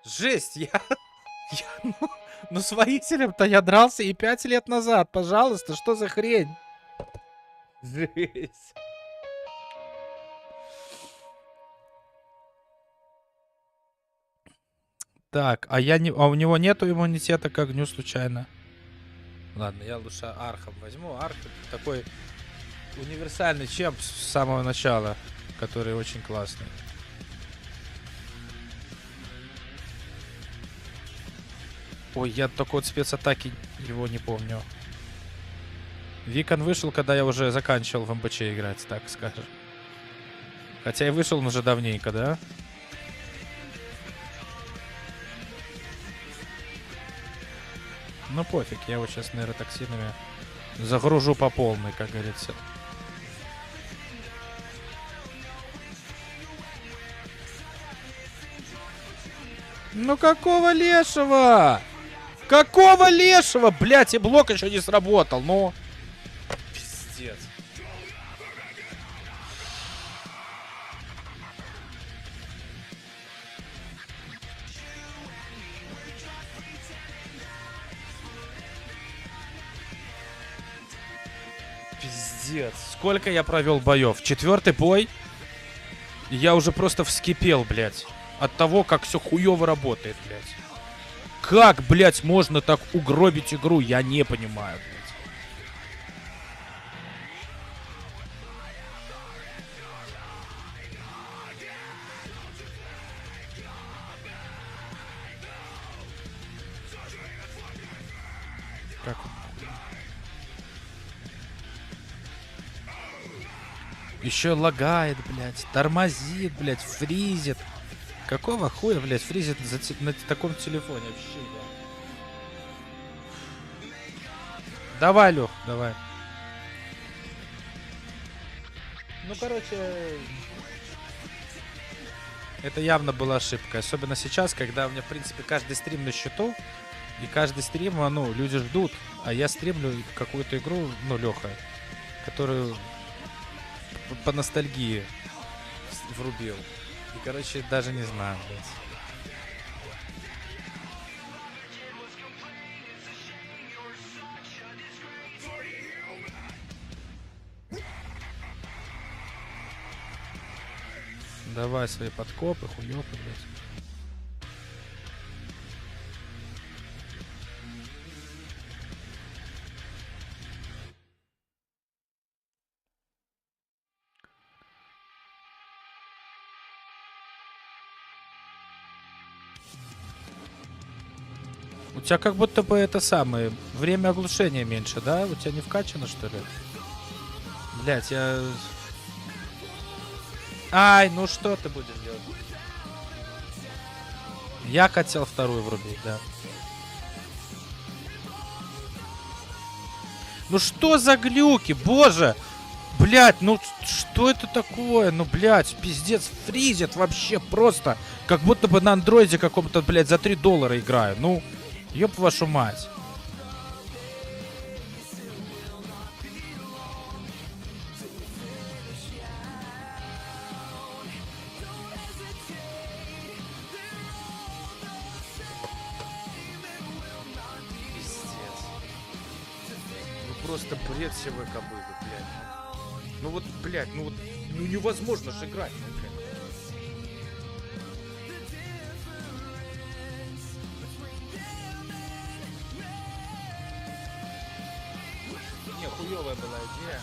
Жесть, ну с воителем-то я дрался и 5 лет назад, пожалуйста, что за хрень? Жесть. Так, а у него нету иммунитета к огню случайно? Ладно, я лучше архом возьму. Арх такой универсальный чемп с самого начала, который очень классный. Ой, я только вот спецатаки его не помню. Викон вышел, когда я уже заканчивал в МБЧ играть, так скажем. Хотя и вышел он уже давненько, да? Ну пофиг, я его сейчас нейротоксинами загружу по полной, как говорится. Ну какого лешего? Какого лешего? Блять, и блок еще не сработал, ну. Пиздец. Пиздец. Сколько я провел боев? 4-й бой? Я уже просто вскипел, блядь. От того, как все хуево работает, блядь. Как, блядь, можно так угробить игру? Я не понимаю, блядь. Как? Еще лагает, блядь, тормозит, блядь, фризит. Какого хуя, блядь, фризит на таком телефоне вообще, да? Давай, Лех, давай. Ну, короче, это явно была ошибка. Особенно сейчас, когда у меня, в принципе, каждый стрим на счету. И каждый стрим, ну, люди ждут. А я стримлю какую-то игру, ну, Леха, которую по ностальгии врубил. И, короче, даже не знаю, блядь. Давай свои подкопы, хуёпы, блядь. У тебя как будто бы это самое, время оглушения меньше, да? У тебя не вкачано, что ли? Блять, я... Ай, ну что ты будешь делать? Я хотел вторую врубить, да. Ну что за глюки, боже! Блять, ну что это такое? Ну, блять, пиздец, фризит вообще просто. Как будто бы на андроиде каком-то, блять, за $3 играю. Ну, ёб вашу мать. Просто бред сивой кобылы, блядь. Ну вот, блядь, ну вот, ну невозможно же играть, ну, блядь. Не, хуёвая была идея.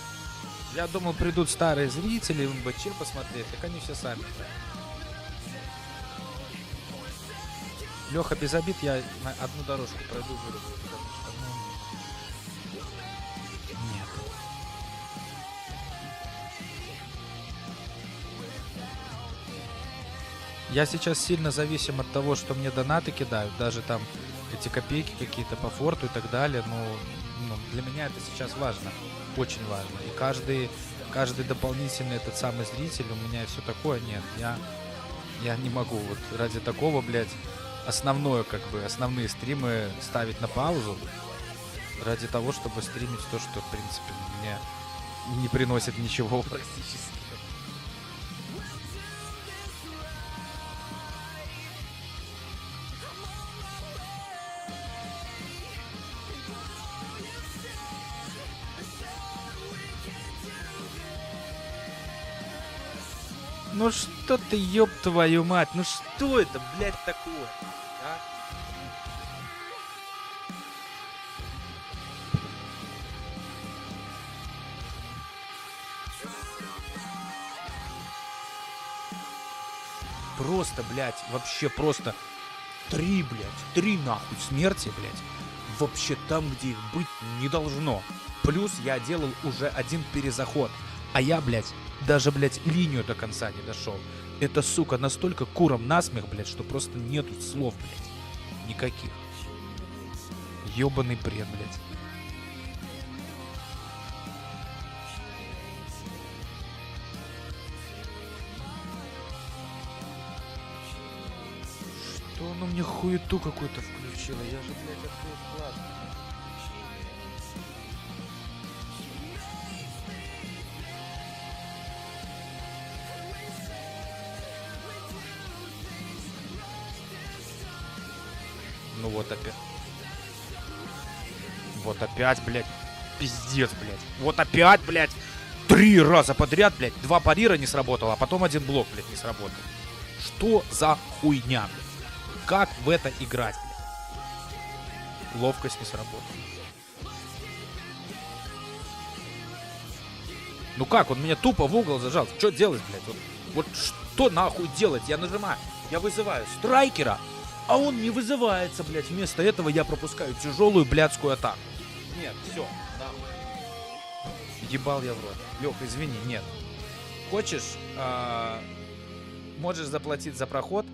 Я думал, придут старые зрители, МБЧ посмотреть, так они все сами. Леха, без обид, я на одну дорожку пройду, вырублю, потому что, ну... Нет. Я сейчас сильно зависим от того, что мне донаты кидают, даже там эти копейки какие-то по форту и так далее, ну, для меня это сейчас важно, очень важно. И каждый дополнительный этот самый зритель у меня и все такое, нет, я не могу вот ради такого, блядь, основные стримы ставить на паузу, ради того, чтобы стримить то, что, в принципе, мне не приносит ничего практически. Ну что ты, ёб твою мать, ну что это, блядь, такое, а? Просто, блядь, вообще просто 3 нахуй смерти, блядь, вообще там, где их быть не должно. Плюс я делал уже 1 перезаход, а я, блядь, даже, блядь, линию до конца не дошел. Это, сука, настолько куром насмех, блядь, что просто нету слов, блядь. Никаких. Ёбаный бред, блядь. Что оно мне хуету какую-то включило? Я же, блядь, открыл вклад. Ну вот опять. Вот опять, блядь. Пиздец, блядь. Вот опять, блядь. 3 раза подряд, блядь. 2 парира не сработало, а потом 1 блок, блядь, не сработал. Что за хуйня, блядь? Как в это играть, блядь? Ловкость не сработала. Ну как, он меня тупо в угол зажал. Что делать, блядь? Вот что нахуй делать? Я нажимаю. Я вызываю страйкера. А он не вызывается, блядь. Вместо этого я пропускаю тяжелую блядскую атаку. Нет, все, нахуй. Ебал я в рот. Лех, извини, нет. Хочешь, можешь заплатить за проход,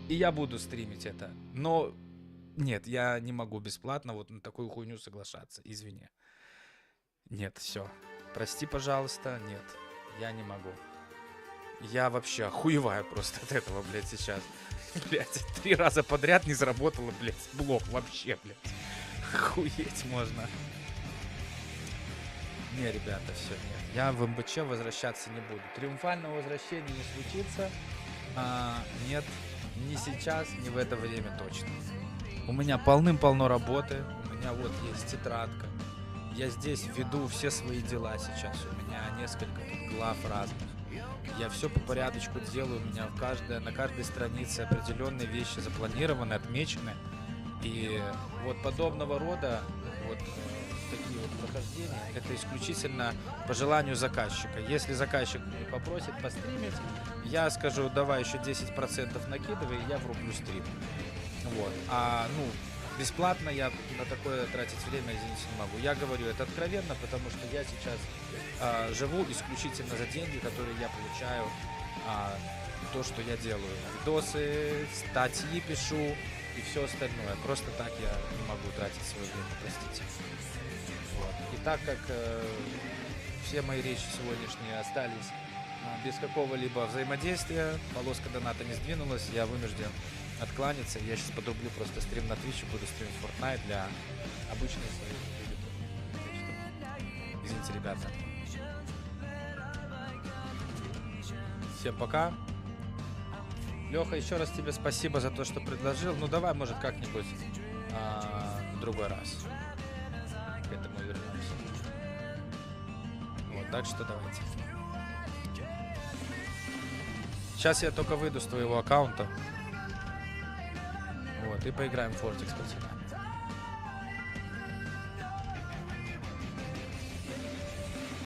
и я буду стримить это. Но нет, я не могу бесплатно вот на такую хуйню соглашаться. Извини. Нет, все. Прости, пожалуйста, нет. Я не могу. Я вообще охуеваю просто от этого, блядь, сейчас. Блядь, 3 раза подряд не заработало, блядь, блок вообще, блядь. Охуеть можно. Не, ребята, все, нет. Я в МБЧ возвращаться не буду. Триумфального возвращения не случится. Нет, ни сейчас, ни в это время точно. У меня полным-полно работы. У меня вот есть тетрадка. Я здесь веду все свои дела сейчас. У меня несколько тут глав разных. Я все по порядочку делаю. У меня на каждой странице определенные вещи запланированы, отмечены. И вот подобного рода вот такие вот прохождения, это исключительно по желанию заказчика. Если заказчик попросит постримить, я скажу, давай еще 10% накидывай, и я врублю стрим. Вот. Бесплатно я на такое тратить время, извините, не могу. Я говорю это откровенно, потому что я сейчас живу исключительно за деньги, которые я получаю, то, что я делаю. Видосы, статьи пишу и все остальное. Просто так я не могу тратить свое время, простите. Вот. И так как все мои речи сегодняшние остались без какого-либо взаимодействия, полоска доната не сдвинулась, я вынужден откланяться. Я сейчас подрублю просто стрим на Twitch и буду стримить Fortnite для обычной своей аудитории. Извините, ребята. Всем пока. Леха, еще раз тебе спасибо за то, что предложил. Ну давай, может, как-нибудь в другой раз к этому вернемся. Вот, так что давайте. Сейчас я только выйду с твоего аккаунта. Вот, и поиграем в Фортикс, пацаны.